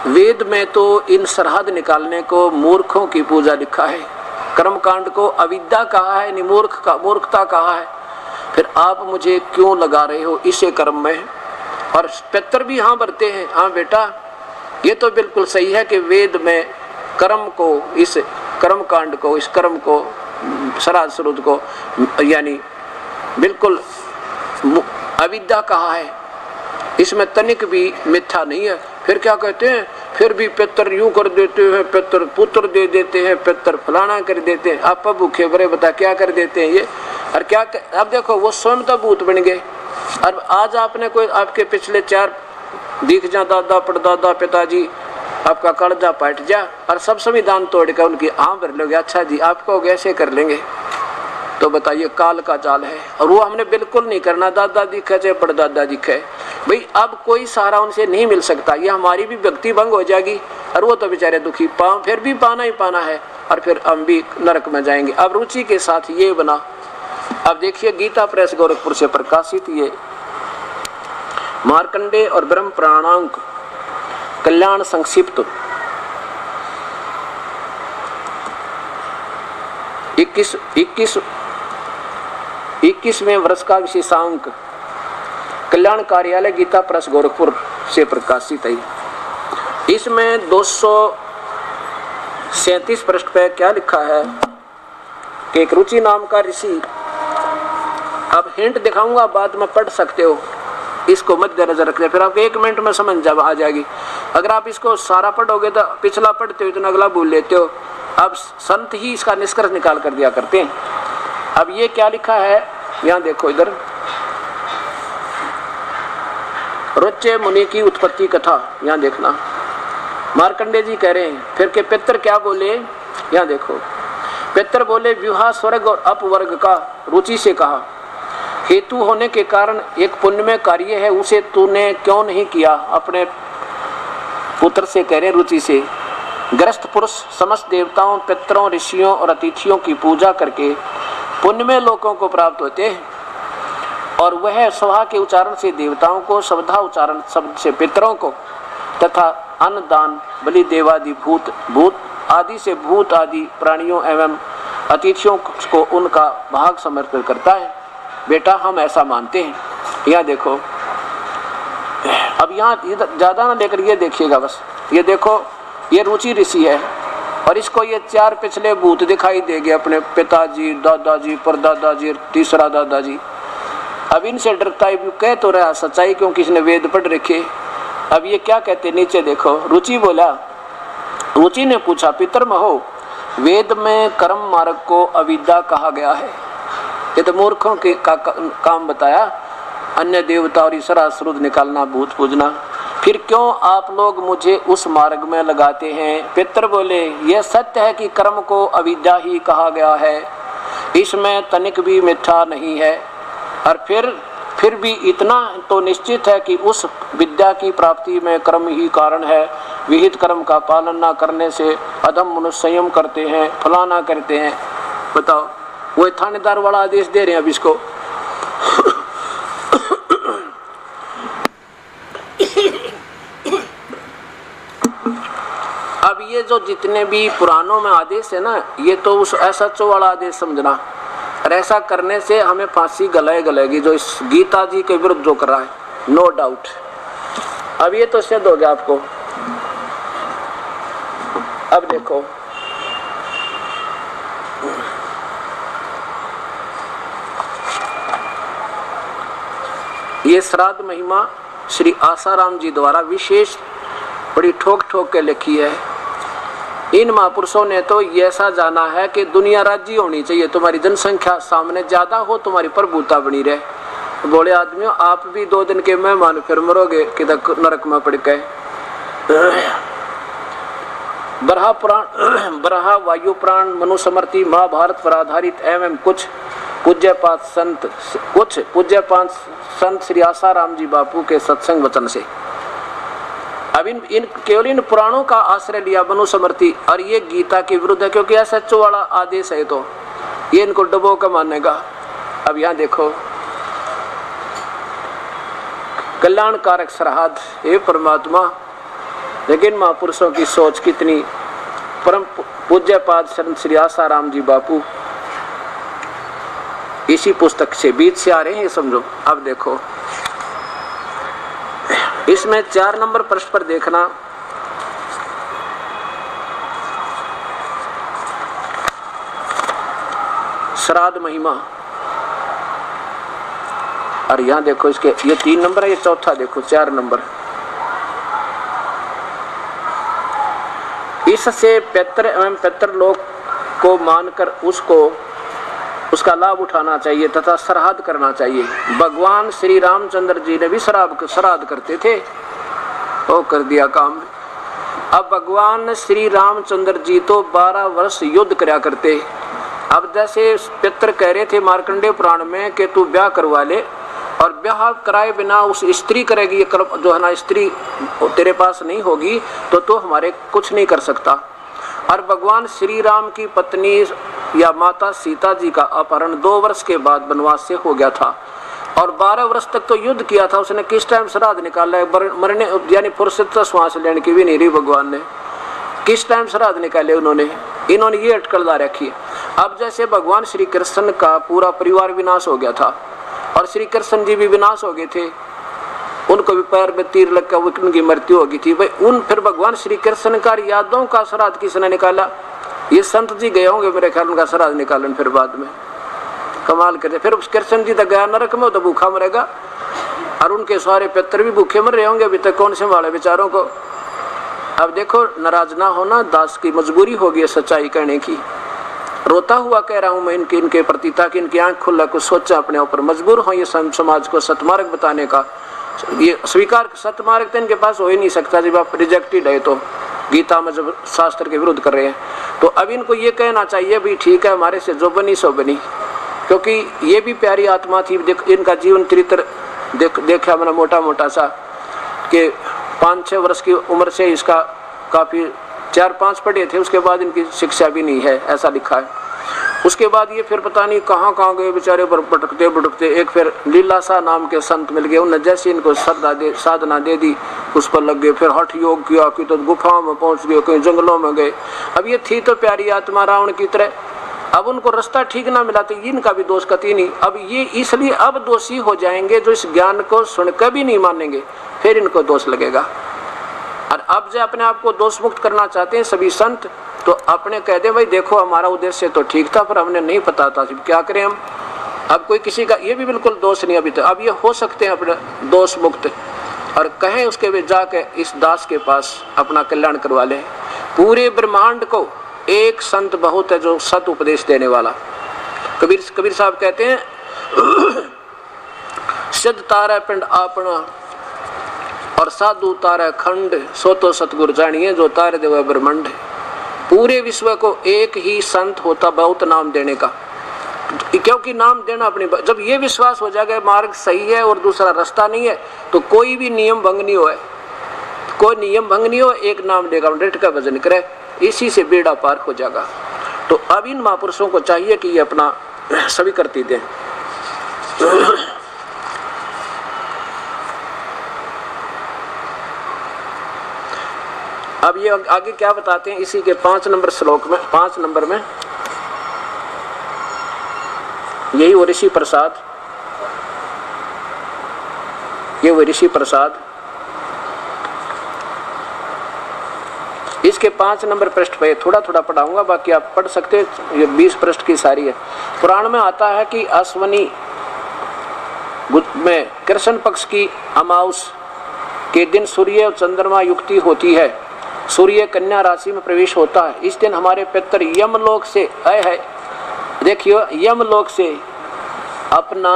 वेद में तो इन श्राद्ध निकालने को मूर्खों की पूजा लिखा है, कर्मकांड को अविद्या कहा है, मूर्खता कहा है, फिर आप मुझे क्यों लगा रहे हो इसे कर्म में? और पितर भी हाँ भरते हैं, हाँ बेटा ये तो बिल्कुल सही है कि वेद में कर्म को, इस कर्म कांड को, इस कर्म को, श्राद्ध श्रुद्ध को यानी बिल्कुल अविद्या कहा है, इसमें तनिक भी मिथ्या नहीं है। फिर क्या कहते हैं, फिर भी पितर यूं कर देते हैं, पितर पुत्र दे देते हैं, पितर फलाना कर देते हैं। आप भूखे भरे बता क्या कर देते हैं ये? और क्या अब देखो वो स्वयं तो भूत बन गए। और आज आपने कोई आपके पिछले 4 दिख जा, दादा परदादा पिताजी, आपका कर्जा पट जा, और सब संविधान तोड़ कर उनकी हाँ भर लोगे, अच्छा जी आपको कैसे कर लेंगे? तो बताइए काल का चाल है। और वो हमने बिल्कुल नहीं करना, दादा दिखे चाहे परदादा दिखे भाई, अब कोई सहारा उनसे नहीं मिल सकता, ये हमारी भी भक्ति भंग हो जाएगी, और वो तो बेचारे दुखी, फिर भी पाना ही पाना है, और फिर हम भी नरक में जाएंगे। अब रुचि के साथ ये बना। अब देखिए गीता प्रेस गोरखपुर से प्रकाशित ये मार्कंडेय और ब्रह्म प्राणांक कल्याण संक्षिप्त 21वें वर्ष का विशेषांक कल्याण कार्यालय गीता प्रेस गोरखपुर से प्रकाशित है। इसमें 237 पृष्ठ पे क्या लिखा है कि एक रुचि नाम का ऋषि, अब हिंट दिखाऊंगा बाद में पढ़ सकते हो, इसको मद्देनजर रखते, फिर आपको 1 मिनट में समझ आ जाएगी। अगर आप इसको सारा पढ़ोगे तो पिछला पढ़ते हो तो अगला भूल लेते हो। अब संत ही इसका निष्कर्ष निकाल कर दिया करते हैं। अब ये क्या लिखा है, यहाँ देखो इधर, रुच्य मुनि की उत्पत्ति कथा, यहाँ देखना। मार्कंडेय जी कह रहे हैं फिर के पितर क्या बोले, यहाँ देखो। पितर बोले विवाह स्वर्ग और अपवर्ग का रुचि से कहा, हेतु होने के कारण एक पुण्यमय कार्य है, उसे तूने क्यों नहीं किया? अपने पुत्र से कह रहे रुचि से। ग्रस्त पुरुष समस्त देवताओं, पितरों, ऋषियों और अतिथियों की पूजा करके पुण्यमय लोकों को प्राप्त होते हैं, और वह स्वाहा के उच्चारण से देवताओं को, शब्दा उच्चारण शब्द से पितरों को, तथा अन्न दान बलि देवादि भूत भूत आदि से भूत आदि प्राणियों एवं अतिथियों को उनका भाग समर्पित करता है। बेटा हम ऐसा मानते हैं। यहाँ देखो, अब यहाँ ज्यादा ना लेकर ये देखिएगा, बस ये देखो, ये रुचि ऋषि है और इसको ये 4 पिछले भूत दिखाई देंगे, अपने पिताजी, दादाजी, परदादाजी, तीसरा दादाजी। अब इनसे डरता है, कह तो रहा सच्चाई क्योंकि इसने वेद पढ़ रखे। अब ये क्या कहते, नीचे देखो, रुचि बोला, रुचि ने पूछा, पितरमहो वेद में कर्म मार्ग को अविद्या कहा गया है, ये तो मूर्खों के काम बताया, अन्य देवता और ईश्वर श्रुद निकालना, भूत पूजना, फिर क्यों आप लोग मुझे उस मार्ग में लगाते हैं। पितर बोले, यह सत्य है कि कर्म को अविद्या ही कहा गया है, इसमें तनिक भी मिथ्या नहीं है, और फिर भी इतना तो निश्चित है कि उस विद्या की प्राप्ति में कर्म ही कारण है। विहित कर्म का पालन न करने से अधम मनुष्य संयम करते हैं, फलाना करते हैं। बताओ, वो थानेदार वाला आदेश दे रहे हैं अब इसको। अब ये जो जितने भी पुराणों में आदेश है ना, ये तो उस SHO वाला आदेश समझना, और ऐसा करने से हमें फांसी गलेगी, जो इस गीता जी के विरुद्ध जो कर रहा है, नो डाउट। अब ये तो सिद्ध हो गया आपको। अब देखो, ये श्राद्ध महिमा श्री आसाराम जी द्वारा विशेष बड़ी ठोक ठोक के लिखी है। इन महापुरुषों ने तो ये ऐसा जाना है कि दुनिया राज्य होनी चाहिए, तुम्हारी जनसंख्या सामने ज्यादा हो, तुम्हारी प्रभुता बनी रहे। बोले आदमियों, आप भी 2 दिन के मेहमान फिर मरोगे किधर नरक में पड़ गए। बरहा पुराण, बरहा वायु पुराण, मनुस्मृति, महाभारत पर आधारित एवं कुछ पूज्यपात संत श्री आसाराम जी बापू के सत्संग वचन से। अब इन केवल इन पुराणों का आश्रय लिया मनुस्मृति, और ये गीता के विरुद्ध है, क्योंकि SHO वाला आदेश है, तो ये इनको डबो का मानेगा। अब यहाँ देखो, कल्याणकारक श्राद्ध, हे परमात्मा, लेकिन महापुरुषों की सोच कितनी। परम पूज्यपाद संत श्री आसाराम जी बापू इसी पुस्तक से बीच से आ रहे हैं, ये समझो। अब देखो, इसमें 4 नंबर पृष्ठ पर देखना, श्राद्ध महिमा, और यहां देखो इसके ये 3 नंबर है, ये चौथा देखो 4 नंबर। इससे पितर एवं पितरलोक को मानकर उसका लाभ उठाना चाहिए तथा श्राद्ध करना चाहिए। भगवान श्री रामचंद्र जी ने भी श्राद्ध करते थे, वो कर दिया काम। अब भगवान श्री रामचंद्र जी तो 12 वर्ष युद्ध करया करते। अब जैसे पितर कह रहे थे मार्कंडेय पुराण में कि तू ब्याह करवा ले, और ब्याह कराए बिना उस स्त्री करेगी जो है ना, स्त्री तेरे पास नहीं होगी तो हमारे कुछ नहीं कर सकता। और भगवान श्री राम की पत्नी या माता सीता जी का अपहरण 2 वर्ष के बाद वनवास से हो गया था, और 12 वर्ष तक तो युद्ध किया था। उसने किस टाइम श्राद्ध निकाला है, मरने यानी फुर्सत तो श्वास लेने की भी नहीं रही भगवान ने, किस टाइम श्राद्ध निकाले उन्होंने, इन्होंने ये अटकल ला रखी। अब जैसे भगवान श्री कृष्ण का पूरा परिवार विनाश हो गया था, और श्री कृष्ण जी भी विनाश हो गए थे, उनको भी पैर में तीर लग कर उनकी मृत्यु हो गई थी भाई। फिर भगवान श्री कृष्ण का यादों का श्राद्ध किसने निकाला, ये संत जी गए होंगे मेरे ख्याल, उनका श्राद्ध निकालन फिर बाद में कमाल करते। फिर कृष्ण जी तक गया नरक में, तो भूखा मरेगा, और उनके सारे पितर भी भूखे मर रहे होंगे अभी तक, कौन से वाले बेचारों को। अब देखो, नाराज ना होना, दास की मजबूरी होगी सच्चाई कहने की। रोता हुआ कह रहा हूं मैं इनके प्रति, ताकि इनकी आंख खुला कुछ सोचा अपने ऊपर, मजबूर हो ये समाज को सतमार्ग बताने का। ये स्वीकार सतमार्ग तो इनके पास हो ही नहीं सकता जब आप रिजेक्टेड है, तो गीता में जब शास्त्र के विरुद्ध कर रहे हैं। तो अब इनको ये कहना चाहिए भी ठीक है, हमारे से जो बनी सो बनी, क्योंकि ये भी प्यारी आत्मा थी। इनका जीवन चरित्र देखा मैंने मोटा मोटा सा, कि 5-6 वर्ष की उम्र से इसका काफी 4-5 पढ़े थे, उसके बाद इनकी शिक्षा भी नहीं है, ऐसा लिखा है। उसके बाद ये फिर पता नहीं कहाँ कहाँ गए बेचारे, भटकते भटकते एक फिर लीलासा नाम के संत मिल गए, उन्होंने जैसे इनको साधना दे दी, उस पर लग गए, फिर हठ योग किया कि तो गुफा में पहुंच गए, कहीं जंगलों में गए। अब ये थी तो प्यारी आत्मा रावण की तरह, अब उनको रास्ता ठीक ना मिला तो इनका भी दोष कतई नहीं। अब ये इसलिए अब दोषी हो जाएंगे जो इस ज्ञान को सुनकर भी नहीं मानेंगे, फिर इनको दोष लगेगा। और अब जो अपने आप को दोष मुक्त करना चाहते हैं सभी संत, तो अपने कह दे भाई देखो हमारा उद्देश्य तो ठीक था पर हमने नहीं पता था, क्या करें हम। अब कोई किसी का ये भी बिल्कुल दोष नहीं अभी तक, अब ये हो सकते हैं अपने दोष मुक्त, और कहें उसके वे जाके इस दास के पास अपना कल्याण करवा ले। पूरे ब्रह्मांड को एक संत बहुत है जो सत उपदेश देने वाला। कबीर साहब कहते हैं सिद्ध तारा पिंड आपना और साधु तारा खंड, सो तो सतगुरु जानिए जो तारे देव ब्रह्मांड। पूरे विश्व को एक ही संत होता बहुत नाम देने का, क्योंकि नाम देना अपनी, जब ये विश्वास हो जाएगा मार्ग सही है और दूसरा रास्ता नहीं है तो कोई भी नियम भंग नहीं हो, कोई नियम भंग नहीं हो, एक नाम देगा डेट का भजन करे, इसी से बेड़ा पार हो जाएगा। तो अब इन महापुरुषों को चाहिए कि ये अपना सभी करती दें। अब ये आगे क्या बताते हैं इसी के 5 नंबर श्लोक में, 5 नंबर में यही वो ऋषि प्रसाद, ये वो ऋषि प्रसाद, इसके 5 नंबर पृष्ठ पे थोड़ा थोड़ा पढ़ाऊंगा, बाकी आप पढ़ सकते हैं, ये 20 पृष्ठ की सारी है। पुराण में आता है कि अश्वनी में कृष्ण पक्ष की अमावस के दिन सूर्य और चंद्रमा युक्ति होती है, सूर्य कन्या राशि में प्रवेश होता है। इस दिन हमारे पितर यमलोक से आए हैं, देखियो यमलोक से अपना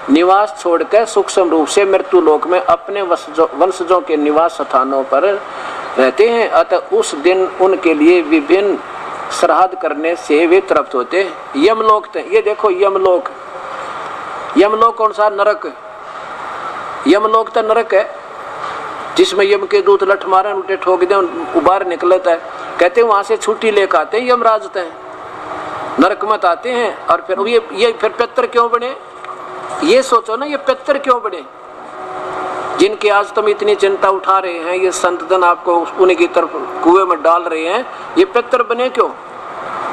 निवास छोड़कर सूक्ष्म रूप से मृत्यु लोक में अपने वंशजों के निवास स्थानों पर रहते हैं। अतः उस दिन उनके लिए विभिन्न श्राद्ध करने से वे तृप्त होते हैं। यमलोक, ये देखो यमलोक, यमलोक कौन सा? नरक। यमलोक तो नरक है जिसमें यम के दूत लठ मारे उल्टे ठोक दे उबार निकलता है। कहते हैं वहां से छुट्टी लेकर आते हैं यमराज हैं, नरक मत आते हैं। और फिर ये फिर पितर क्यों बने, ये सोचो ना, ये पितर क्यों बने जिनकी आज तुम इतनी चिंता उठा रहे हैं, ये संतजन आपको उन्हीं की तरफ कुएं में डाल रहे हैं, ये पितर बने क्यों?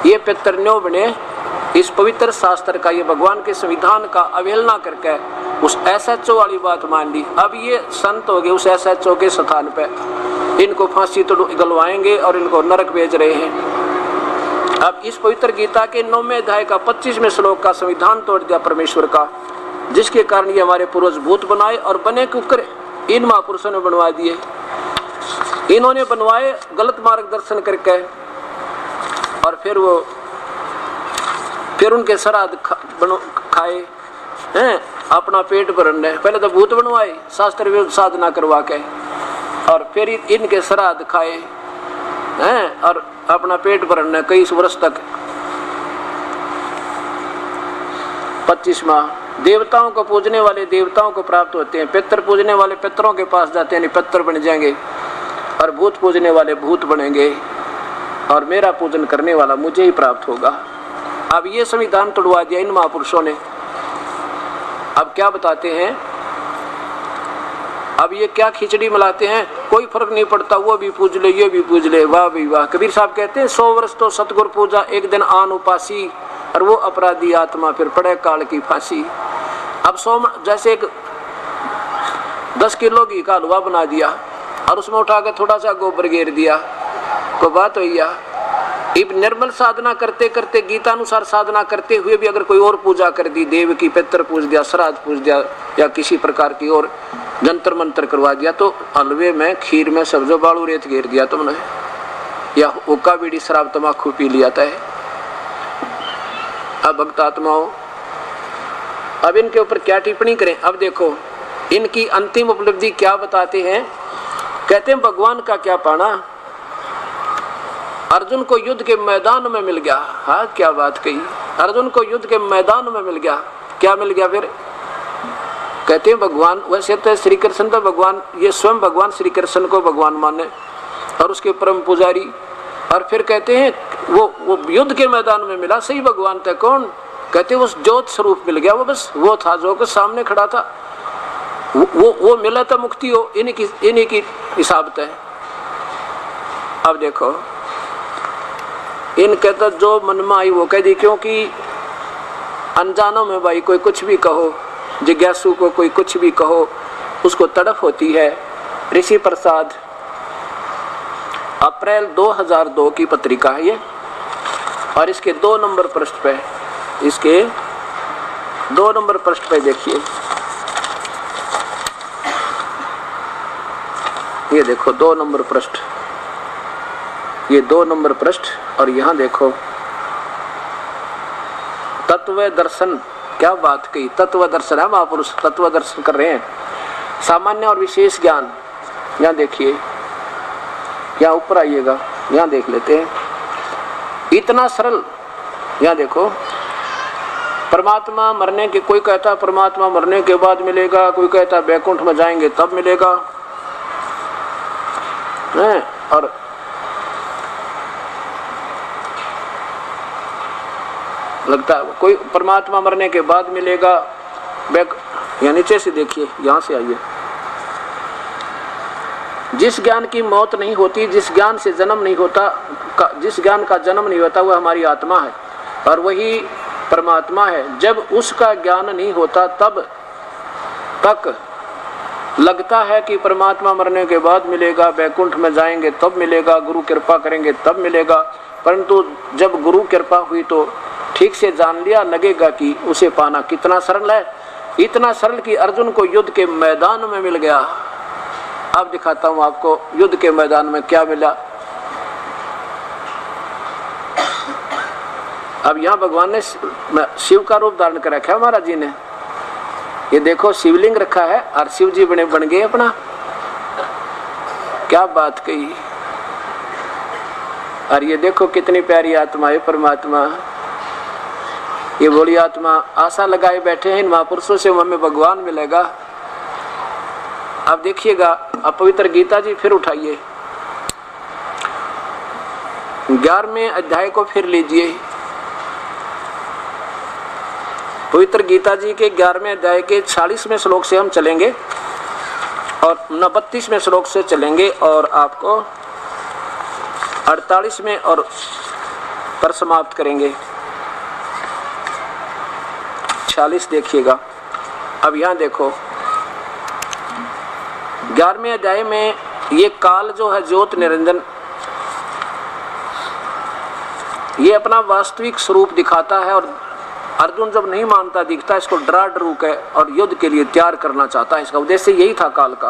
ये पितर न्यों बने इस पवित्र शास्त्र का, ये भगवान के संविधान का अवहेलना करके उस SHO वाली बात मान ली। अब ये संत हो गए उस SHO के स्थान पे, इनको फांसी तो गलवाएंगे और इनको नरक भेज रहे हैं। अब इस पवित्र गीता के 9वें अध्याय का 25वें श्लोक का संविधान तोड़ दिया परमेश्वर का, जिसके कारण ये हमारे पूर्वज भूत बनाए और बने कुकर इन महापुरुषों ने बनवा दिए। इन्होंने बनवाए गलत मार्गदर्शन करके, और फिर उनके श्राद्ध खाए हैं, अपना पेट भरने। पहले तो भूत बनवाए शास्त्र विरुद्ध साधना करवा के, और फिर इनके श्राद्ध खाए हैं और अपना पेट भरने कई वर्ष तक। 25वां, देवताओं को पूजने वाले देवताओं को प्राप्त होते हैं, पितर पूजने वाले पितरों के पास जाते हैं, पितर बन जाएंगे, और भूत पूजने वाले भूत बनेंगे, और मेरा पूजन करने वाला मुझे ही प्राप्त होगा। अब ये संविधान तोड़वा दिया इन महापुरुषों ने। अब क्या बताते हैं, अब ये क्या खिचड़ी मिलाते हैं, कोई फर्क नहीं पड़ता, वो भी पूज ले ये भी पूज ले, वाह भी वाह। कबीर साहब कहते हैं 100 वर्ष तो सतगुरु पूजा, एक दिन आन उपासी, और वो अपराधी आत्मा फिर पड़े काल की फांसी। अब 100 जैसे एक 10 किलो घी का हलवा बना दिया और उसमें उठा कर थोड़ा सा गोबर घेर दिया, कोई बात हो या? इब निर्मल साधना करते करते, गीतानुसार साधना करते हुए भी अगर कोई और पूजा कर दी, देव की पितर पूज दिया, श्राद्ध पूज दिया, या किसी प्रकार की और जंतर मंत्र करवा दिया, तो हलवे में खीर में सब्जो बालू रेत घेर दिया तुमने, या हुक्का बीड़ी शराब तमाकू पी लिया था। अब भक्त आत्माओं, अब इनके ऊपर क्या टिप्पणी करें? अब देखो इनकी अंतिम उपलब्धि क्या बताते हैं। कहते हैं भगवान का क्या पाना, अर्जुन को युद्ध के मैदान में मिल गया। हाँ, क्या बात कही, अर्जुन को युद्ध के मैदान में मिल गया। क्या मिल गया फिर? कहते हैं भगवान, वैसे तो श्री कृष्ण तो भगवान, ये स्वयं भगवान श्री कृष्ण को भगवान माने और उसके परम पुजारी, और फिर कहते हैं वो युद्ध के मैदान में मिला, सही भगवान था। कौन? कहते हैं उस ज्योत स्वरूप मिल गया, वो बस वो था जो कुछ सामने खड़ा था। वो मिला तो मुक्ति हो, इन्हीं की हिसाबत है। अब देखो इनके तो जो मन में आई वो कह दी, क्योंकि अनजानों में भाई कोई कुछ भी कहो, जिज्ञासु को कोई कुछ भी कहो उसको तड़प होती है। ऋषि प्रसाद अप्रैल 2002 की पत्रिका है ये, और इसके 2 नंबर पृष्ठ पे, इसके 2 नंबर पृष्ठ पे देखिए, ये देखो 2 नंबर पृष्ठ, ये 2 नंबर पृष्ठ, और यहाँ देखो तत्व दर्शन, क्या बात कही, तत्व दर्शन है, महापुरुष तत्व दर्शन कर रहे हैं। सामान्य और विशेष ज्ञान, यहाँ देखिए, यहाँ ऊपर आइएगा, यहाँ देख लेते हैं, इतना सरल। यहाँ देखो परमात्मा मरने के, कोई कहता परमात्मा मरने के बाद मिलेगा, कोई कहता बैकुंठ में जाएंगे तब मिलेगा, है? और लगता है कोई परमात्मा मरने के बाद मिलेगा, या नीचे से देखिए, यहाँ से आइए, जिस ज्ञान की मौत नहीं होती, जिस ज्ञान से जन्म नहीं होता, जिस ज्ञान का जन्म नहीं होता, वह हमारी आत्मा है और वही परमात्मा है। जब उसका ज्ञान नहीं होता तब तक लगता है कि परमात्मा मरने के बाद मिलेगा, बैकुंठ में जाएंगे तब मिलेगा, गुरु कृपा करेंगे तब मिलेगा, परंतु जब गुरु कृपा हुई तो ठीक से जान लिया, लगेगा कि उसे पाना कितना सरल है, इतना सरल कि अर्जुन को युद्ध के मैदान में मिल गया। अब दिखाता हूं आपको युद्ध के मैदान में क्या मिला। अब यहाँ भगवान ने शिव का रूप धारण कर रखा है महाराज जी ने, ये देखो शिवलिंग रखा है और शिव जी बन गए अपना, क्या बात कही। और ये देखो कितनी प्यारी आत्मा है परमात्मा, ये बोली आत्मा आशा लगाए बैठे हैं इन महापुरुषों से हमें भगवान मिलेगा। अब देखिएगा, अब पवित्र गीता जी फिर उठाइए, 11वें अध्याय को फिर लीजिए। पवित्र गीता जी के 11वें अध्याय के 40वें श्लोक से हम चलेंगे और 32वें श्लोक से चलेंगे और आपको 48वें और पर समाप्त करेंगे। 40 देखिएगा। अब यहाँ देखो 11वें अध्याय में ये काल जो है ज्योत निरंजन, ये अपना वास्तविक स्वरूप दिखाता है और अर्जुन जब नहीं मानता, दिखता, इसको डरा डरू के और युद्ध के लिए तैयार करना चाहता है। इसका उद्देश्य यही था काल का।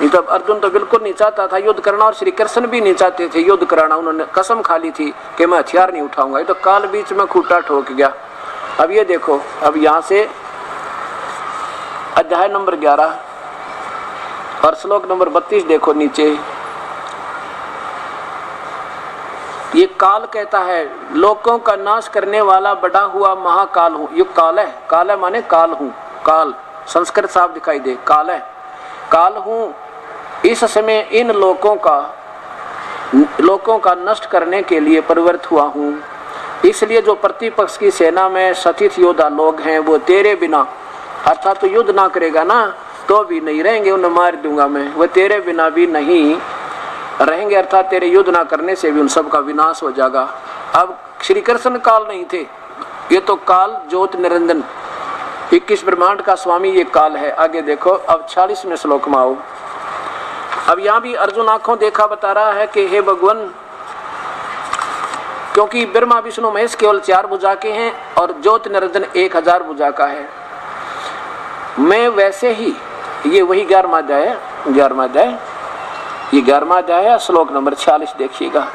नहीं तो अर्जुन तो बिल्कुल नहीं चाहता था युद्ध करना और श्री कृष्ण भी नहीं चाहते थे युद्ध कराना, उन्होंने कसम खा ली थी कि मैं हथियार नहीं उठाऊंगा। ये तो काल बीच में खूंटा ठोक गया। अब ये देखो, अब यहाँ से अध्याय नंबर 11 और श्लोक नंबर 32 देखो नीचे, ये काल कहता है लोगों का नाश करने वाला बड़ा हुआ महाकाल हूँ। ये काल है, काल है माने काल हूँ, काल संस्कृत साफ दिखाई दे, काल है, काल हूँ। इस समय इन लोगों का नष्ट करने के लिए प्रवृत्त हुआ हूँ। इसलिए जो प्रतिपक्ष की सेना में सतित योद्धा लोग हैं वो तेरे बिना, अर्थात तो युद्ध ना करेगा ना तो भी नहीं रहेंगे, उन्हें मार दूंगा मैं, वो तेरे बिना भी नहीं रहेंगे, अर्थात तेरे युद्ध ना करने से भी उन सब का विनाश हो जाएगा। अब श्री कृष्ण काल नहीं थे, ये तो काल ज्योत निरंजन 21 ब्रह्मांड का स्वामी ये काल है। आगे देखो, अब 40वें श्लोक में आओ। अब यहाँ भी अर्जुन आंखों देखा बता रहा है कि हे भगवान, क्योंकि ब्रह्मा विष्णु महेश केवल 4 भुजा के हैं और ज्योत निरंजन 1000 भुजा का है। मैं वैसे ही, ये वही 11वां अध्याय है, 11वां अध्याय, ये 11वां अध्याय है, श्लोक नंबर 46 देखिएगा।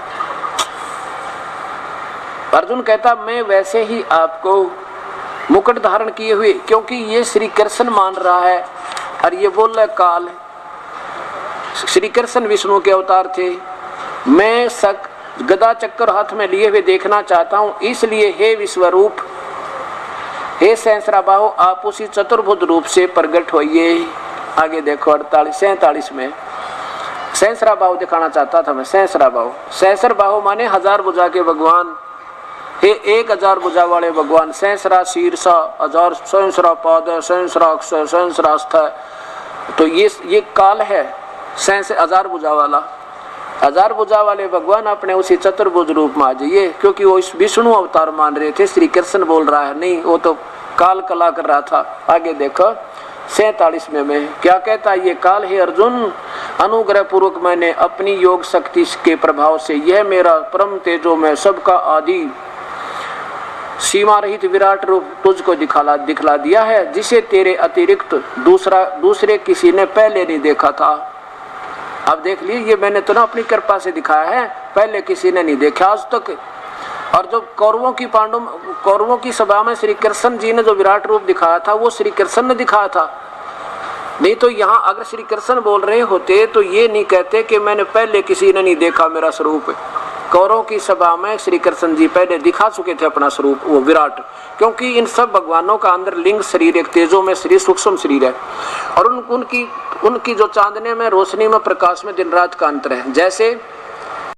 अर्जुन कहता मैं वैसे ही आपको मुकुट धारण किए हुए, क्योंकि ये श्री कृष्ण मान रहा है और ये बोल रहा काल, श्री कृष्ण विष्णु के अवतार थे, मैं गदा चक्कर हाथ में लिए हुए देखना चाहता हूं, इसलिए हे विश्वरूप, हे सहस्राबाहु, आप उसी चतुर्भुज रूप से प्रकट होइए। आगे देखो 47 में सहस्राबाहु दिखाना चाहता था मैं, सहस्राबाहु, सहस्राबाहु माने 1000 भुजा के भगवान, हे 1000 भुजा वाले भगवान, सहस्रा शीर्षा, 1000 सहस्रा पाद, सहस्राक्ष, सहस्रास्थ है। तो ये काल है 1000 भुजा वाला। 1000 भुजा वाले भगवान अपने उसी चतुर्भुज रूप में आ जाइए, क्योंकि वो इस विष्णु अवतार मान रहे थे। श्री कृष्ण बोल रहा है, नहीं वो तो काल कला कर रहा था। आगे देखो 47वें में क्या कहता है ये काल, है अर्जुन अनुग्रह पूर्वक मैंने अपनी योग शक्ति के प्रभाव से यह मेरा परम तेजो में सबका आदि सीमा रहित विराट रूप तुझको दिखला दिया है, जिसे तेरे अतिरिक्त दूसरे किसी ने पहले नहीं देखा था। अब देख लीजिए, ये मैंने तो ना अपनी कृपा से दिखाया है, पहले किसी ने नहीं देखा आज तक। और जो कौरवों की सभा में श्री कृष्ण जी ने जो विराट रूप दिखाया था वो श्री कृष्ण ने दिखाया था। नहीं तो यहाँ अगर श्री कृष्ण बोल रहे होते तो ये नहीं कहते कि मैंने पहले किसी ने नहीं देखा मेरा स्वरूप। कौरवों की सभा में श्री कृष्ण जी पहले दिखा चुके थे अपना स्वरूप, वो विराट। क्योंकि इन सब भगवानों का अंदर लिंग शरीर, एक तेजो में शरीर, सूक्ष्म शरीर है। और उनकी जो चांदने में, रोशनी में, प्रकाश में दिन रात का अंतर है। जैसे